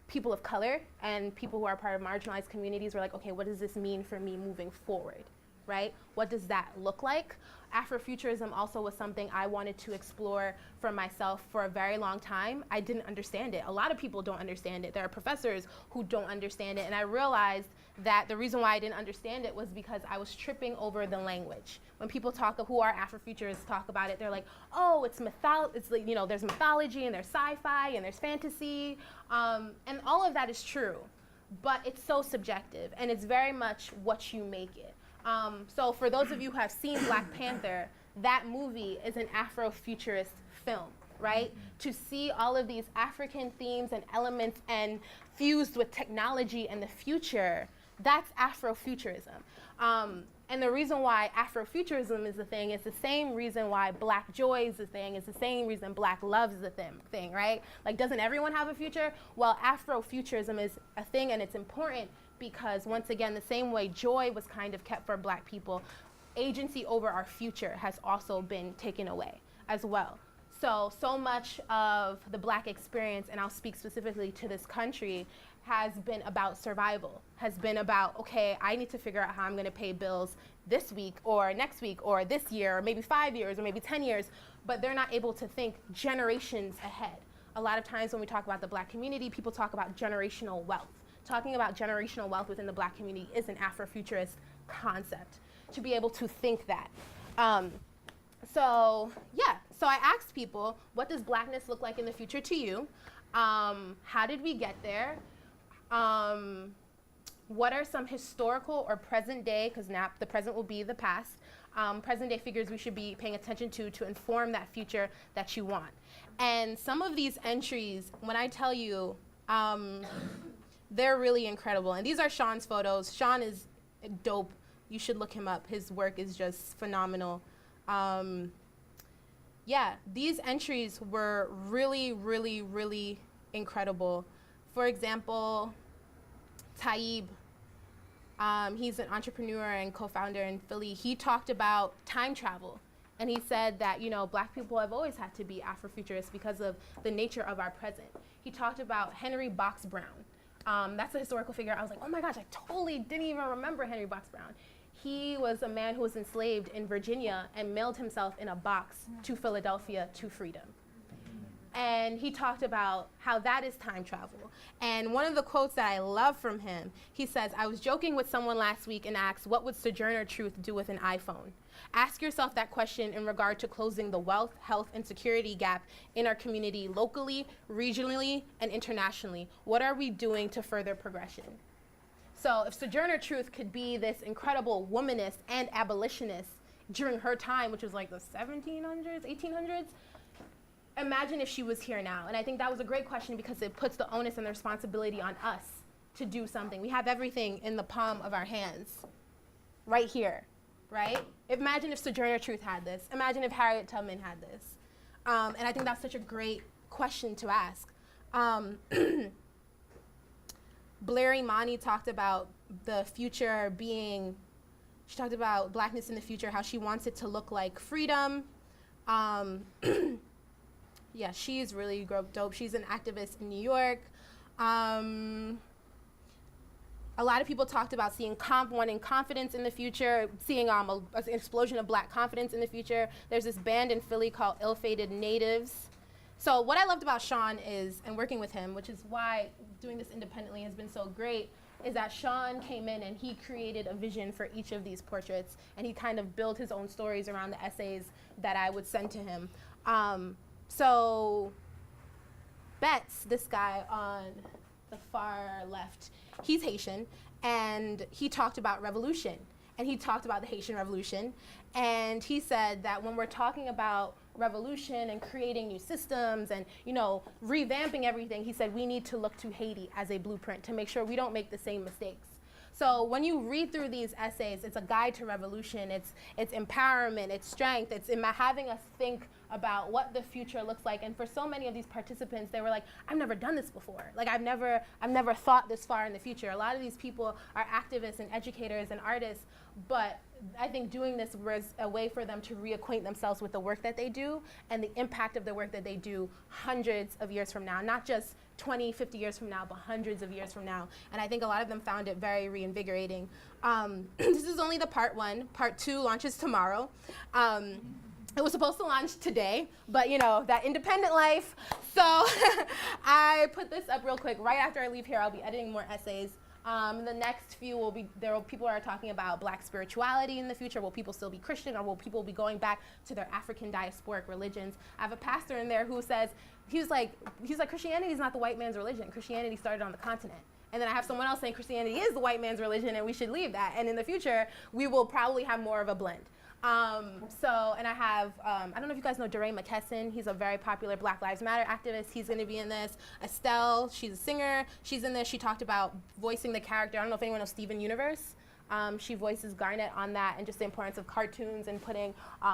A: people of color and people who are part of marginalized communities were like, okay, what does this mean for me moving forward, right? What does that look like? Afrofuturism also was something I wanted to explore for myself for a very long time. I didn't understand it. A lot of people don't understand it. There are professors who don't understand it. And I realized that the reason why I didn't understand it was because I was tripping over the language. When people who are Afrofuturists talk about it, they're like, oh, it's like, there's mythology and there's sci-fi and there's fantasy. And all of that is true, but it's so subjective and it's very much what you make it. So for those of you who have seen Black Panther, that movie is an Afrofuturist film, right? To see all of these African themes and elements and fused with technology and the future, that's Afrofuturism. And the reason why Afrofuturism is the thing is the same reason why Black joy is the thing, is the same reason Black love is the thing, right? Like, doesn't everyone have a future? Well, Afrofuturism is a thing, and it's important because, once again, the same way joy was kind of kept for Black people, agency over our future has also been taken away as well. So much of the Black experience, and I'll speak specifically to this country, has been about survival, has been about, okay, I need to figure out how I'm gonna pay bills this week or next week or this year or maybe 5 years or maybe 10 years, but they're not able to think generations ahead. A lot of times when we talk about the Black community, people talk about generational wealth. Talking about generational wealth within the Black community is an Afrofuturist concept, to be able to think that. So I asked people, what does Blackness look like in the future to you? How did we get there? What are some historical or present day, because now the present will be the past, present day figures we should be paying attention to inform that future that you want? And some of these entries, when I tell you, they're really incredible. And these are Sean's photos. Sean is dope. You should look him up. His work is just phenomenal. These entries were really, really, really incredible. For example, Taib, he's an entrepreneur and co-founder in Philly. He talked about time travel. And he said that, Black people have always had to be Afrofuturists because of the nature of our present. He talked about Henry Box Brown. That's a historical figure. I was like, oh my gosh, I totally didn't even remember Henry Box Brown. He was a man who was enslaved in Virginia and mailed himself in a box to Philadelphia to freedom. And he talked about how that is time travel. And one of the quotes that I love from him, he says, "I was joking with someone last week and asked, what would Sojourner Truth do with an iPhone? Ask yourself that question in regard to closing the wealth, health, and security gap in our community locally, regionally, and internationally. What are we doing to further progression?" So if Sojourner Truth could be this incredible womanist and abolitionist during her time, which was like the 1700s, 1800s, imagine if she was here now. And I think that was a great question because it puts the onus and the responsibility on us to do something. We have everything in the palm of our hands, right here, right? Imagine if Sojourner Truth had this. Imagine if Harriet Tubman had this. And I think that's such a great question to ask. Blair Imani talked about the future being, she talked about blackness in the future, how she wants it to look like freedom. Yeah, she's really dope. She's an activist in New York. A lot of people talked about wanting confidence in the future, seeing an explosion of black confidence in the future. There's this band in Philly called Ill-Fated Natives. So what I loved about Sean is, and working with him, which is why doing this independently has been so great, is that Sean came in and he created a vision for each of these portraits, and he kind of built his own stories around the essays that I would send to him. So Betts, this guy on the far left, he's Haitian, and he talked about revolution, and he talked about the Haitian Revolution, and he said that when we're talking about revolution and creating new systems and, you know, revamping everything, he said we need to look to Haiti as a blueprint to make sure we don't make the same mistakes. So when you read through these essays, it's a guide to revolution, it's empowerment, it's strength, it's having us think about what the future looks like. And for so many of these participants, they were like, I've never done this before. Like I've never thought this far in the future. A lot of these people are activists and educators and artists, but I think doing this was a way for them to reacquaint themselves with the work that they do and the impact of the work that they do hundreds of years from now, not just 20, 50 years from now, but hundreds of years from now. And I think a lot of them found it very reinvigorating. This is only the part one. Part two launches tomorrow. It was supposed to launch today, but you know, that independent life. So I put this up real quick. Right after I leave here, I'll be editing more essays. The next few will be, people are talking about black spirituality in the future. Will people still be Christian, or will people be going back to their African diasporic religions? I have a pastor in there who says, he's like Christianity is not the white man's religion. Christianity started on the continent. And then I have someone else saying Christianity is the white man's religion and we should leave that. And in the future, we will probably have more of a blend. And I have, I don't know if you guys know Deray Mckesson. He's a very popular Black Lives Matter activist. He's going to be in this. Estelle, she's a singer. She's in this. She talked about voicing the character. I don't know if anyone knows Steven Universe. She voices Garnet on that, and just the importance of cartoons and putting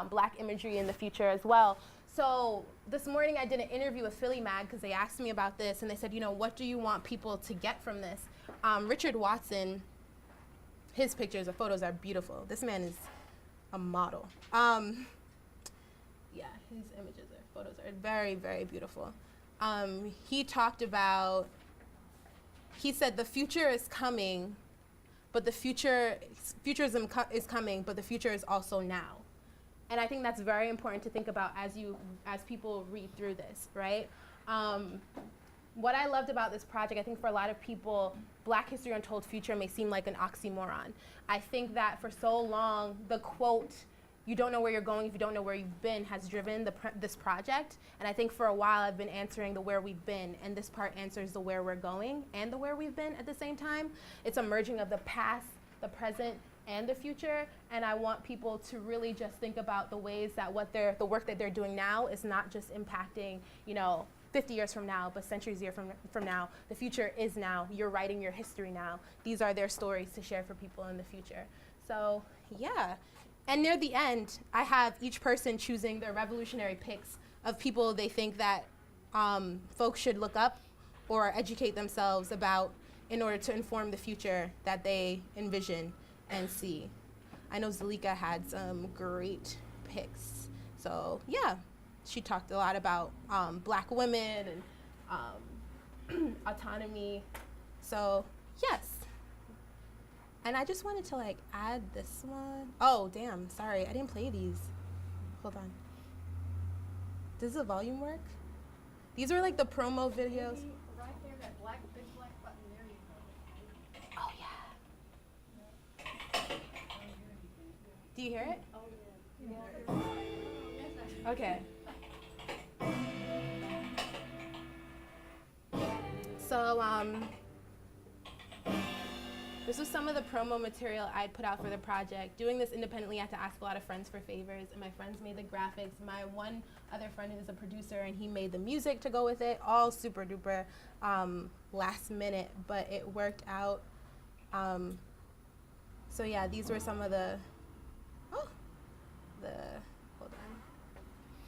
A: black imagery in the future as well. So this morning I did an interview with Philly Mag because they asked me about this, and they said, you know, what do you want people to get from this? Richard Watson, his pictures or photos are beautiful. This man is a model. Yeah, his images or photos are very, very beautiful. He talked about, he said the future is coming, but the futurism is coming, but the future is also now. And I think that's very important to think about as people read through this, right? What I loved about this project, I think for a lot of people, Black History Untold Future may seem like an oxymoron. I think that for so long, the quote, you don't know where you're going if you don't know where you've been, has driven this project. And I think for a while I've been answering the where we've been, and this part answers the where we're going and the where we've been at the same time. It's a merging of the past, the present, and the future, and I want people to really just think about the ways that the work that they're doing now is not just impacting, 50 years from now, but centuries from now. The future is now. You're writing your history now. These are their stories to share for people in the future. So, yeah. And near the end, I have each person choosing their revolutionary picks of people they think that folks should look up or educate themselves about in order to inform the future that they envision and see. I know Zalika had some great picks. So, yeah. She talked a lot about Black women and autonomy. So, yes. And I just wanted to like add this one. Oh, damn, sorry, I didn't play these. Hold on. Does the volume work? These are like the promo videos.
B: Right there, that big black button, there you go.
A: Oh, yeah. Do you hear it?
B: Oh, yeah.
A: Okay. So, this was some of the promo material I'd put out for the project. Doing this independently, I had to ask a lot of friends for favors, and my friends made the graphics. My one other friend is a producer, and he made the music to go with it, all super duper last minute, but it worked out. So yeah, these were some of the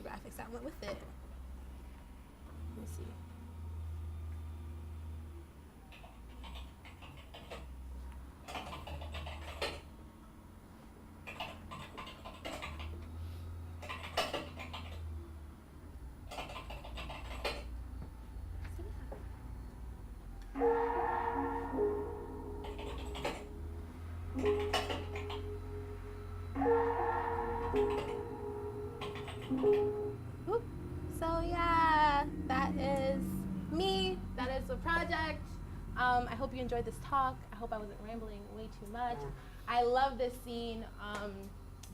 A: graphics that went with it. Let me see. So yeah, that is me. That is the project. I hope you enjoyed this talk. I hope I wasn't rambling way too much. I love this scene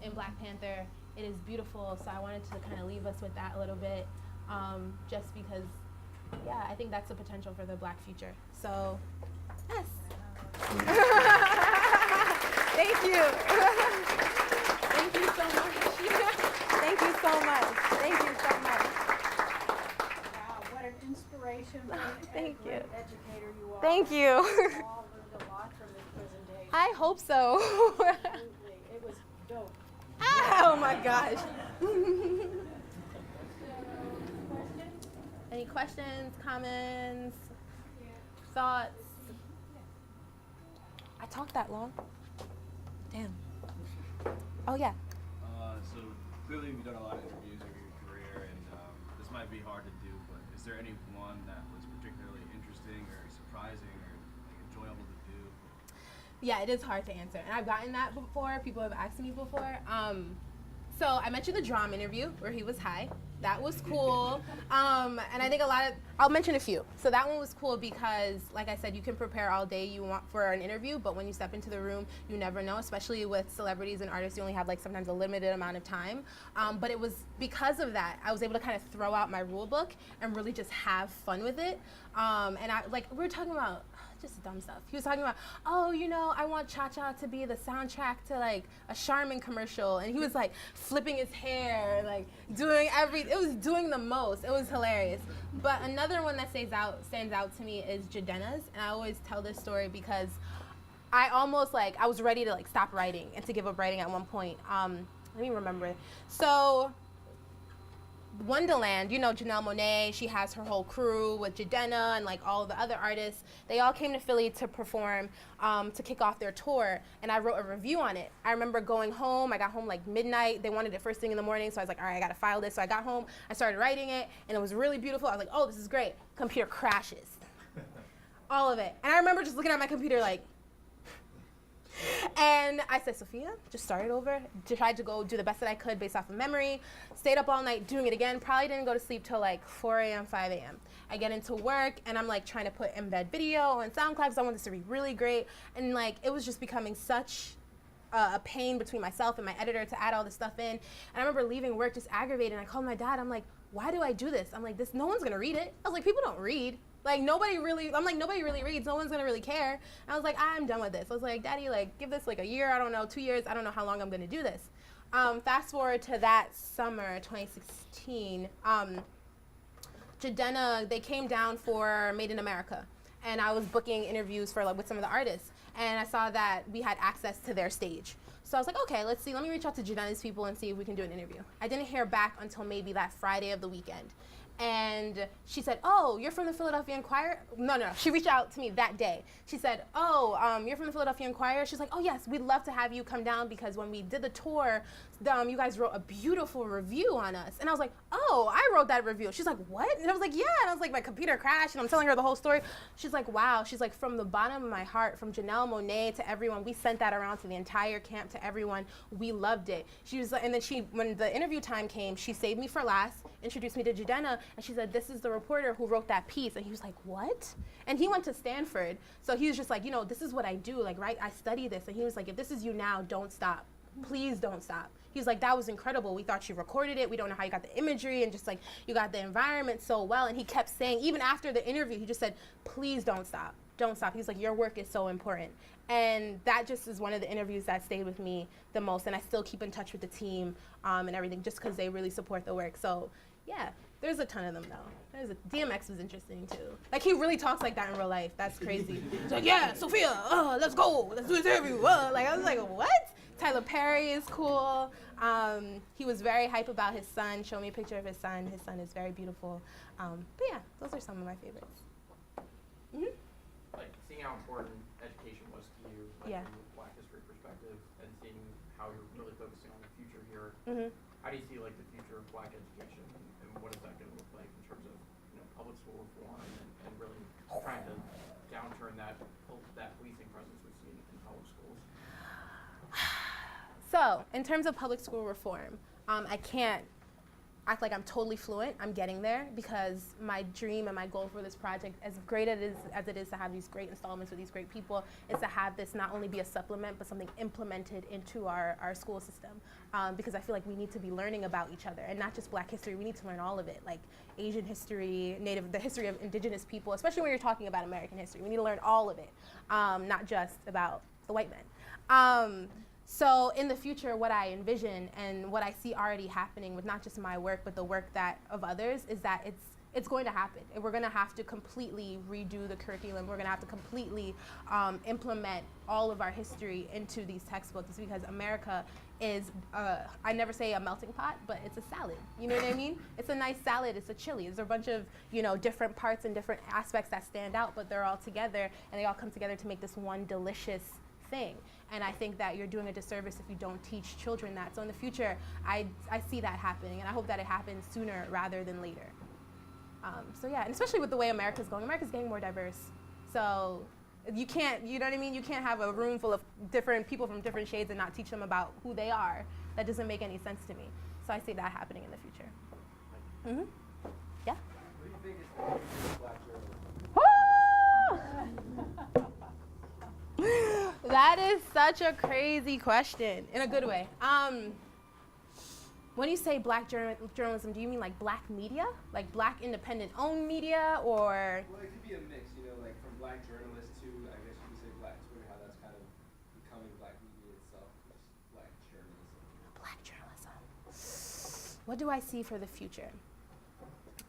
A: in Black Panther. It is beautiful, so I wanted to kind of leave us with that a little bit, just because, yeah, I think that's the potential for the Black future. So, yes. Thank you. Thank you so much. Thank you so much. Thank you so much.
B: Wow, what an inspiration and
A: Thank
B: a great
A: you.
B: educator you are.
A: Thank you.
B: We all learned a lot from this presentation.
A: I hope so.
B: Absolutely. It was dope.
A: Oh my gosh. Any questions, comments, thoughts? I talked that long. Damn. Oh yeah.
C: So clearly you've done a lot of interviews over your career, and this might be hard to do, but is there any one that was particularly interesting or surprising or like, enjoyable to do?
A: Yeah, it is hard to answer, and I've gotten that before. People have asked me before. So I mentioned the drum interview where he was high. That was cool. And I think I'll mention a few. So that one was cool because, like I said, you can prepare all day you want for an interview, but when you step into the room, you never know, especially with celebrities and artists, you only have like sometimes a limited amount of time. But it was because of that, I was able to kind of throw out my rule book and really just have fun with it. And we were talking about just dumb stuff. He was talking about, oh, you know, I want Cha Cha to be the soundtrack to like a Charmin commercial, and he was like flipping his hair, like it was doing the most. It was hilarious. But another one that stands out to me is Jadena's, and I always tell this story because I almost I was ready to stop writing and to give up writing at one point. Let me remember. So Wonderland, you know Janelle Monáe, she has her whole crew with Jadena and all of the other artists. They all came to Philly to perform, to kick off their tour, and I wrote a review on it. I remember going home, I got home midnight, they wanted it first thing in the morning, so I was like, all right, I gotta file this. So I got home, I started writing it, and it was really beautiful. I was like, oh, this is great. Computer crashes. All of it. And I remember just looking at my computer and I said, Sofiya, just start it over. Tried to go do the best that I could based off of memory. Stayed up all night doing it again. Probably didn't go to sleep till 4 a.m., 5 a.m. I get into work and I'm trying to embed video and SoundCloud because I want this to be really great. And it was just becoming such a pain between myself and my editor to add all this stuff in. And I remember leaving work just aggravated, and I called my dad. I'm like, why do I do this? I'm like, no one's gonna read it. I was like, people don't read. Nobody really reads. No one's gonna really care. And I was like, I'm done with this. I was like, Daddy, give this a year, I don't know, 2 years, I don't know how long I'm gonna do this. Fast forward to that summer, 2016, Jadena, they came down for Made in America. And I was booking interviews for with some of the artists. And I saw that we had access to their stage. So I was like, okay, let's see, let me reach out to Jadena's people and see if we can do an interview. I didn't hear back until maybe that Friday of the weekend. And she said, oh, you're from the Philadelphia Inquirer? No. She reached out to me that day. She said, oh, you're from the Philadelphia Inquirer? She's like, oh, yes, we'd love to have you come down because when we did the tour, you guys wrote a beautiful review on us. And I was like, oh, I wrote that review. She's like, what? And I was like, yeah. And I was like, my computer crashed, and I'm telling her the whole story. She's like, wow. She's like, from the bottom of my heart, from Janelle Monáe to everyone, we sent that around to the entire camp, to everyone. We loved it. She was like, and then when the interview time came, she saved me for last, introduced me to Jadena, and she said, this is the reporter who wrote that piece. And he was like, what? And he went to Stanford. So he was just like, this is what I do. Like, right, I study this. And he was like, if this is you now, don't stop. Please don't stop. He was like, that was incredible. We thought you recorded it. We don't know how you got the imagery, and just like, you got the environment so well. And he kept saying, even after the interview, he just said, please don't stop. Don't stop. He's like, your work is so important. And that just is one of the interviews that stayed with me the most. And I still keep in touch with the team and everything, just because they really support the work. So yeah, there's a ton of them though. DMX was interesting too. Like, he really talks like that in real life. That's crazy. He's like, yeah, Sofiya, let's go. Let's do this interview. Like, I was like, what? Tyler Perry is cool. He was very hype about his son. Showed me a picture of his son. His son is very beautiful. But yeah, those are some of my favorites. Mm-hmm.
D: Like, seeing how important education was to you, like, from a Black history perspective, and seeing how you're really focusing on the future here.
A: Mm-hmm.
D: How do you see, like, the future of Black education, and what is that going to look like in terms of, public school reform and really trying to downturn that policing presence we've seen in public schools?
A: So, in terms of public school reform, I can't act like I'm totally fluent. I'm getting there, because my dream and my goal for this project, as great as it is to have these great installments with these great people, is to have this not only be a supplement, but something implemented into our school system. Because I feel like we need to be learning about each other, and not just Black history. We need to learn all of it, like Asian history, the history of indigenous people, especially when you're talking about American history. We need to learn all of it, not just about the white men. So in the future, what I envision and what I see already happening with not just my work, but the work of others, is that it's going to happen. And we're going to have to completely redo the curriculum. We're going to have to completely implement all of our history into these textbooks, because America is, I never say a melting pot, but it's a salad. You know what I mean? It's a nice salad. It's a chili. There's a bunch of, different parts and different aspects that stand out, but they're all together, and they all come together to make this one delicious thing. And I think that you're doing a disservice if you don't teach children that. So in the future, I see that happening, and I hope that it happens sooner rather than later. So yeah, and especially with the way America's going. America's getting more diverse. So you can't, you know what I mean? You can't have a room full of different people from different shades and not teach them about who they are. That doesn't make any sense to me. So I see that happening in the future. Mm-hmm. Yeah?
C: What do you think is the future of Black journalism?
A: That is such a crazy question, in a good way. When you say Black journalism, do you mean like Black media? Like Black independent-owned media, or?
C: Well, it could be a mix, like from Black journalists to, I guess you could say, Black Twitter, how that's kind of becoming Black media itself, just Black journalism.
A: Black journalism. What do I see for the future?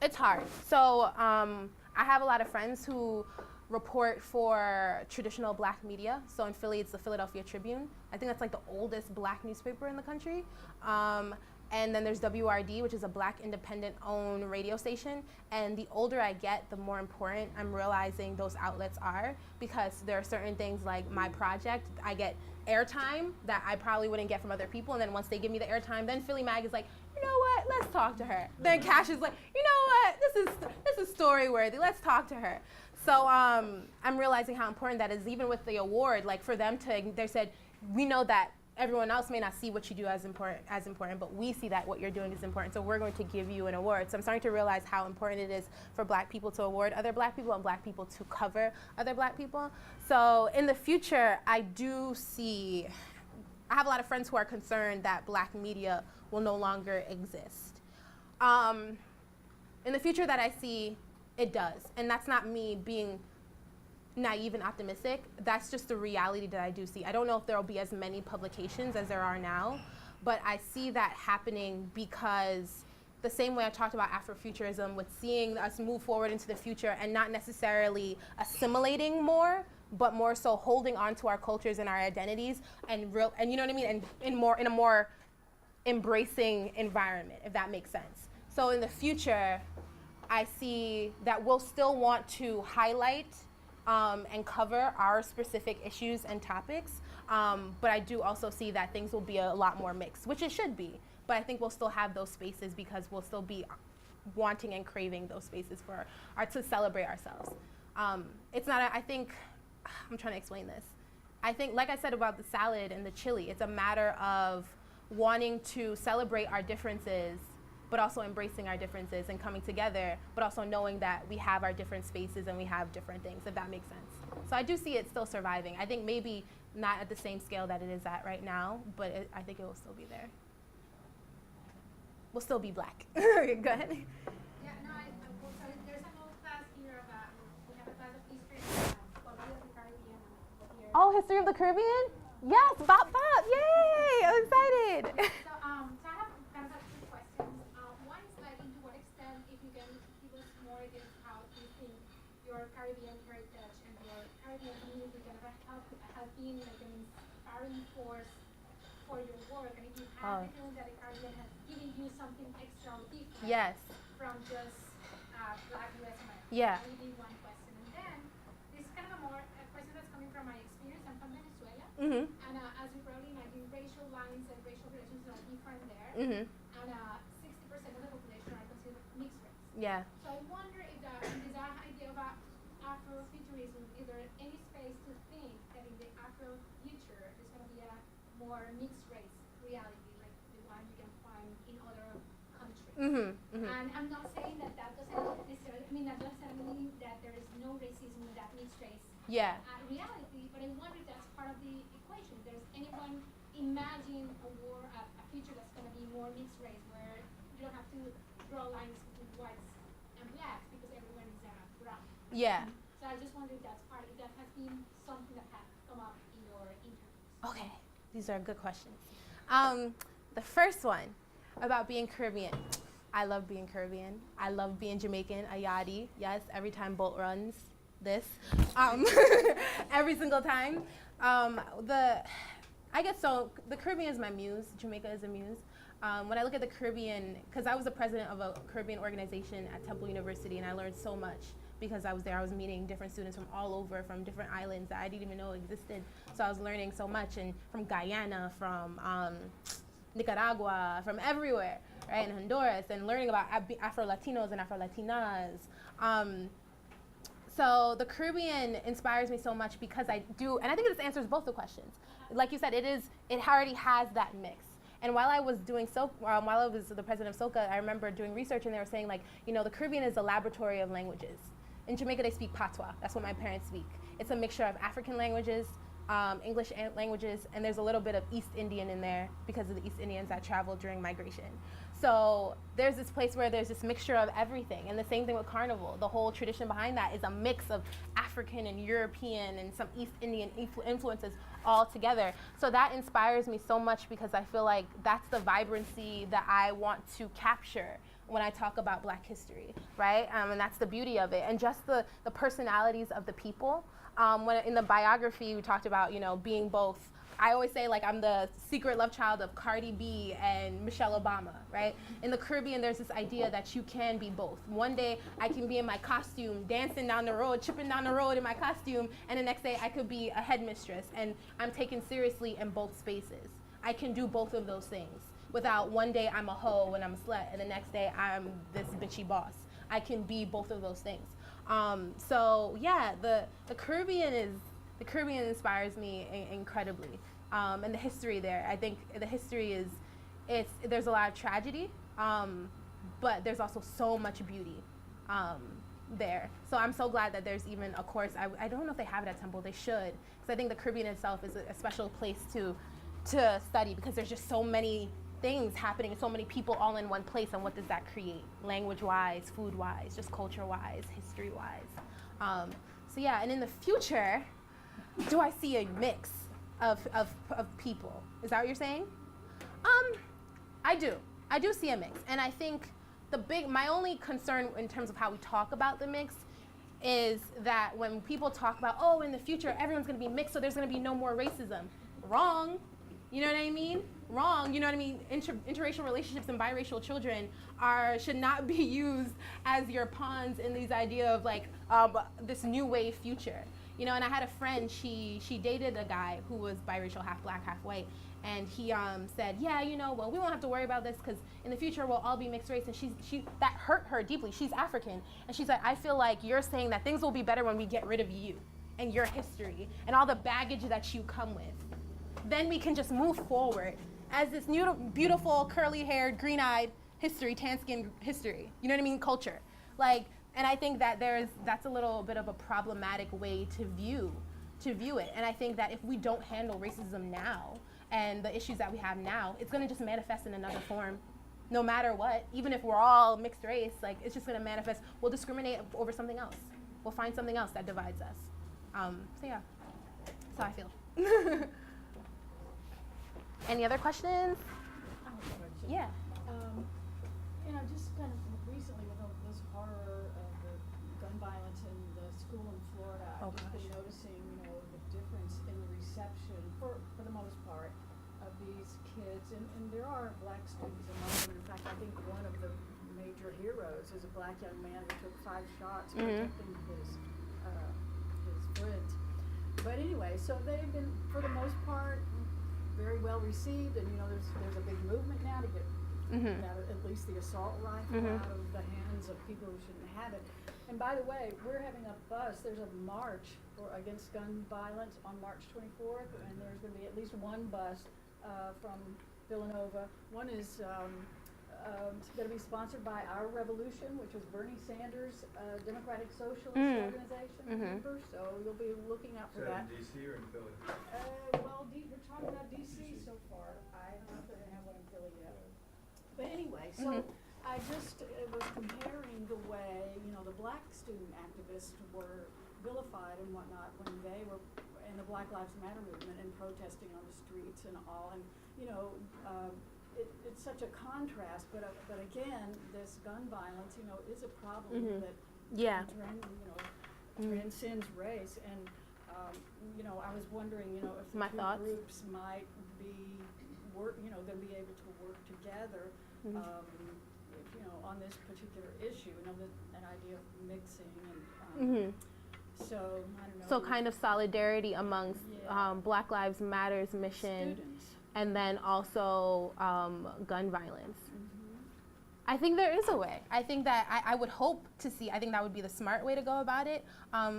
A: It's hard. So I have a lot of friends who report for traditional Black media. So in Philly, it's the Philadelphia Tribune. I think that's like the oldest Black newspaper in the country. And then there's WRD, which is a Black independent-owned radio station. And the older I get, the more important I'm realizing those outlets are, because there are certain things like my project, I get airtime that I probably wouldn't get from other people. And then once they give me the airtime, then Philly Mag is like, you know what, let's talk to her. Then Cash is like, you know what, this is story-worthy, let's talk to her. So I'm realizing how important that is, even with the award. Like, for them they said, we know that everyone else may not see what you do as important, but we see that what you're doing is important, so we're going to give you an award. So I'm starting to realize how important it is for Black people to award other Black people, and Black people to cover other Black people. So in the future, I have a lot of friends who are concerned that Black media will no longer exist. In the future that I see, it does. And that's not me being naive and optimistic. That's just the reality that I do see. I don't know if there will be as many publications as there are now, but I see that happening because the same way I talked about Afrofuturism, with seeing us move forward into the future and not necessarily assimilating more, but more so holding on to our cultures and our identities, and you know what I mean, and in a more embracing environment, if that makes sense. So in the future, I see that we'll still want to highlight and cover our specific issues and topics, but I do also see that things will be a lot more mixed, which it should be. But I think we'll still have those spaces because we'll still be wanting and craving those spaces for to celebrate ourselves. It's not, I think, I'm trying to explain this. I think, like I said about the salad and the chili, it's a matter of wanting to celebrate our differences, but also embracing our differences and coming together, but also knowing that we have our different spaces and we have different things, if that makes sense. So I do see it still surviving. I think maybe not at the same scale that it is at right now, but I think it will still be there. We'll still be Black. Go ahead.
B: Yeah, no, so there's an old class here about, we have a class of history of the Caribbean here.
A: Oh, history of the Caribbean? Yes, Bop Bop, yay, I'm excited.
B: So I have kind of two questions. One is like, to what extent, if you can give us more against how you think your Caribbean heritage and your Caribbean community kind of have been like an inspiring force for your work, and if you have the feeling that the Caribbean has given you something extra or different
A: Yes.
B: from just Black U.S. Americans.
A: Yeah.
B: That would be one question. And then, this is kind of a question that's coming from my experience. I'm from Venezuela.
A: Mm-hmm.
B: And as you probably imagine, racial lines and racial relations are different there.
A: Mm-hmm.
B: And 60% of the population are considered mixed race.
A: Yeah.
B: So I wonder if that idea of Afrofuturism, is there any space to think that in the Afro future there's going to be a more mixed race reality, like the one you can find in other countries?
A: Mm-hmm. Mm-hmm.
B: And I'm not saying that doesn't necessarily, I mean, that doesn't mean that there is no racism in that mixed race
A: Yeah.
B: reality, but I wonder if that's part of the equation. Does anyone imagine a future that's going to be more mixed race, where you don't have to draw lines between whites and blacks because everyone is brown?
A: Yeah.
B: So I just wonder if that's part, if that has been something that has come up in your interviews.
A: Okay, these are good questions. The first one about being Caribbean. I love being Caribbean. I love being Jamaican, a yachty. Yes, every time boat runs, this. Every single time. I guess so, the Caribbean is my muse. Jamaica is a muse. When I look at the Caribbean, because I was the president of a Caribbean organization at Temple University, and I learned so much because I was there. I was meeting different students from all over, from different islands that I didn't even know existed. So I was learning so much, and from Guyana, from Nicaragua, from everywhere, right, in Honduras, and learning about Afro-Latinos and Afro-Latinas. So the Caribbean inspires me so much because I do, and I think this answers both the questions. Like you said, it already has that mix. And while I was doing while I was the president of SOCA, I remember doing research, and they were saying, like, the Caribbean is a laboratory of languages. In Jamaica, they speak Patois. That's what my parents speak. It's a mixture of African languages, English languages, and there's a little bit of East Indian in there because of the East Indians that traveled during migration. So there's this place where there's this mixture of everything. And the same thing with Carnival. The whole tradition behind that is a mix of African and European and some East Indian influences all together. So that inspires me so much because I feel like that's the vibrancy that I want to capture when I talk about Black history, right? And that's the beauty of it. And just the personalities of the people. When in the biography, we talked about, being both. I always say, like, I'm the secret love child of Cardi B and Michelle Obama, right? In the Caribbean, there's this idea that you can be both. One day, I can be in my costume, dancing down the road, tripping down the road in my costume, and the next day, I could be a headmistress, and I'm taken seriously in both spaces. I can do both of those things without one day I'm a hoe and I'm a slut, and the next day I'm this bitchy boss. I can be both of those things. So yeah, the Caribbean inspires me incredibly, and the history there. I think the history there's a lot of tragedy, but there's also so much beauty there. So I'm so glad that there's even a course. I don't know if they have it at Temple. They should, because I think the Caribbean itself is a special place to study because there's just so many things happening and so many people all in one place, and what does that create, language-wise, food-wise, just culture-wise, history-wise. So yeah, and in the future, do I see a mix of people? Is that what you're saying? I do see a mix, and I think my only concern in terms of how we talk about the mix is that when people talk about, in the future everyone's gonna be mixed, so there's gonna be no more racism. Wrong. You know what I mean? wrong. You know what I mean? Interracial relationships and biracial children should not be used as your pawns in these idea of like this new wave future. You know, and I had a friend, she dated a guy who was biracial, half black, half white, and he said, yeah, you know, well, we won't have to worry about this because in the future we'll all be mixed race. And she that hurt her deeply. She's African, and she's like, I feel like you're saying that things will be better when we get rid of you and your history and all the baggage that you come with. Then we can just move forward as this new, beautiful, curly-haired, green-eyed history, tan-skinned history. You know what I mean? Culture, like. And I think that that's a little bit of a problematic way to view it. And I think that if we don't handle racism now and the issues that we have now, it's going to just manifest in another form, no matter what. Even if we're all mixed race, like it's just going to manifest. We'll discriminate over something else. We'll find something else that divides us. So yeah, that's how I feel. Any other questions? Yeah.
E: You know, just kind of recently with all this horror of the gun violence in the school in Florida, I've just been noticing, you know, the difference in the reception, for the most part, of these kids. And there are black students among them. In fact, I think one of the major heroes is a black young man who took 5 shots protecting his foot. But anyway, so they've been, for the most part, very well received. And, you know, there's a big movement now to get at least the assault rifle out of the hands of people who shouldn't have it. And by the way, we're having a bus. There's a march against gun violence on March 24th, and there's going to be at least one bus from Villanova. One is going to be sponsored by Our Revolution, which is Bernie Sanders' Democratic Socialist organization member. So you'll be looking out for that.
C: In D.C. or in Philly?
E: Well, we're talking about D.C. so far. I don't know if they're going to have one in Philly yet. But anyway, so I just was comparing the way, you know, the black student activists were vilified and whatnot when they were in the Black Lives Matter movement and protesting on the streets and all. And, you know, it's such a contrast. But again, this gun violence, you know, is a problem that transcends race. And, you know, I was wondering, you know, if the two groups might be they'll be able to work together. If, you know, on this particular issue, you know, an idea of mixing and so I don't know.
A: So kind of solidarity amongst Black Lives Matter's mission,
E: students.
A: And then also gun violence. I think there is a way. I think that I would hope to see. I think that would be the smart way to go about it.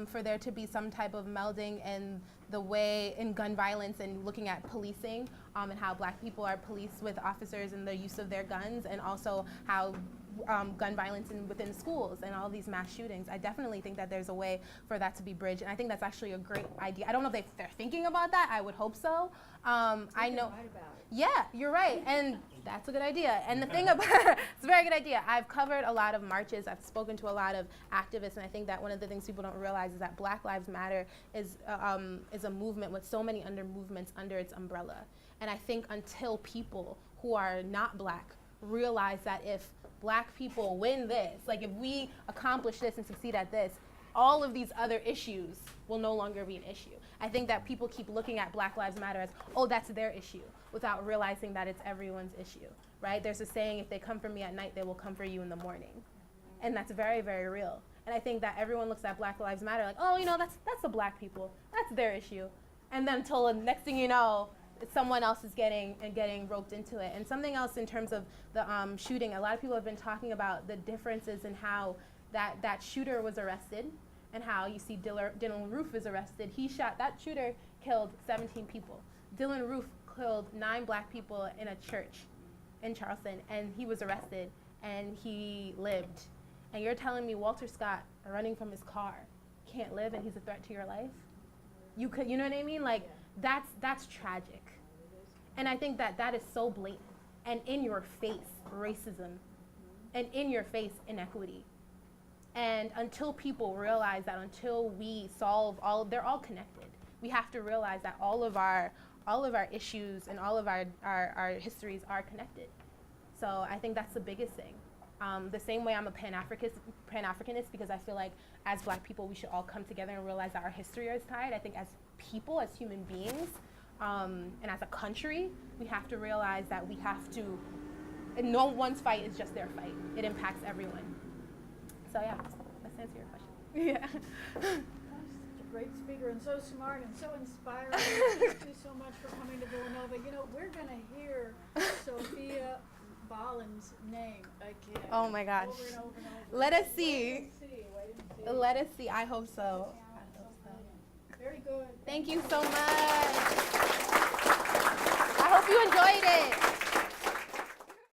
A: For there to be some type of melding in the way in gun violence and looking at policing and how black people are policed with officers and the use of their guns, and also how gun violence within schools and all these mass shootings. I definitely think that there's a way for that to be bridged, and I think that's actually a great idea. I don't know if they're thinking about that. I would hope so. I know.
E: Right about it.
A: Yeah, you're right, and that's a good idea. And the thing about it's a very good idea. I've covered a lot of marches. I've spoken to a lot of activists, and I think that one of the things people don't realize is that Black Lives Matter is a movement with so many under movements under its umbrella. And I think until people who are not black realize that if black people win this, like if we accomplish this and succeed at this, all of these other issues will no longer be an issue. I think that people keep looking at Black Lives Matter as, oh, that's their issue, without realizing that it's everyone's issue, right? There's a saying, if they come for me at night, they will come for you in the morning. And that's very, very real. And I think that everyone looks at Black Lives Matter like, oh, you know, that's the black people, that's their issue. And then until the next thing you know, someone else is getting roped into it. And something else in terms of the shooting, a lot of people have been talking about the differences in how that shooter was arrested, and how you see Dylan Roof is arrested. That shooter killed 17 people. Dylan Roof killed 9 black people in a church in Charleston, and he was arrested, and he lived. And you're telling me Walter Scott, running from his car, can't live, and he's a threat to your life? You know what I mean? Like, that's tragic. And I think that is so blatant, and in your face racism, and in your face inequity. And until people realize that, until we solve they're all connected. We have to realize that all of our issues and all of our histories are connected. So I think that's the biggest thing. The same way I'm a Pan-Africanist, because I feel like as black people we should all come together and realize that our history is tied. I think as people, as human beings, And as a country, we have to realize that we have to, and no one's fight is just their fight. It impacts everyone. So yeah, let's answer your question. Yeah.
E: Such a great speaker and so smart and so inspiring. Thank you so much for coming to Villanova. You know, we're going to hear Sofiya Ballin's name again.
A: Oh my gosh.
E: Over and over and over.
A: Let us see.
E: Wait and see.
A: Let us see. I hope so.
E: Very good.
A: Thank you so much. I hope you enjoyed it.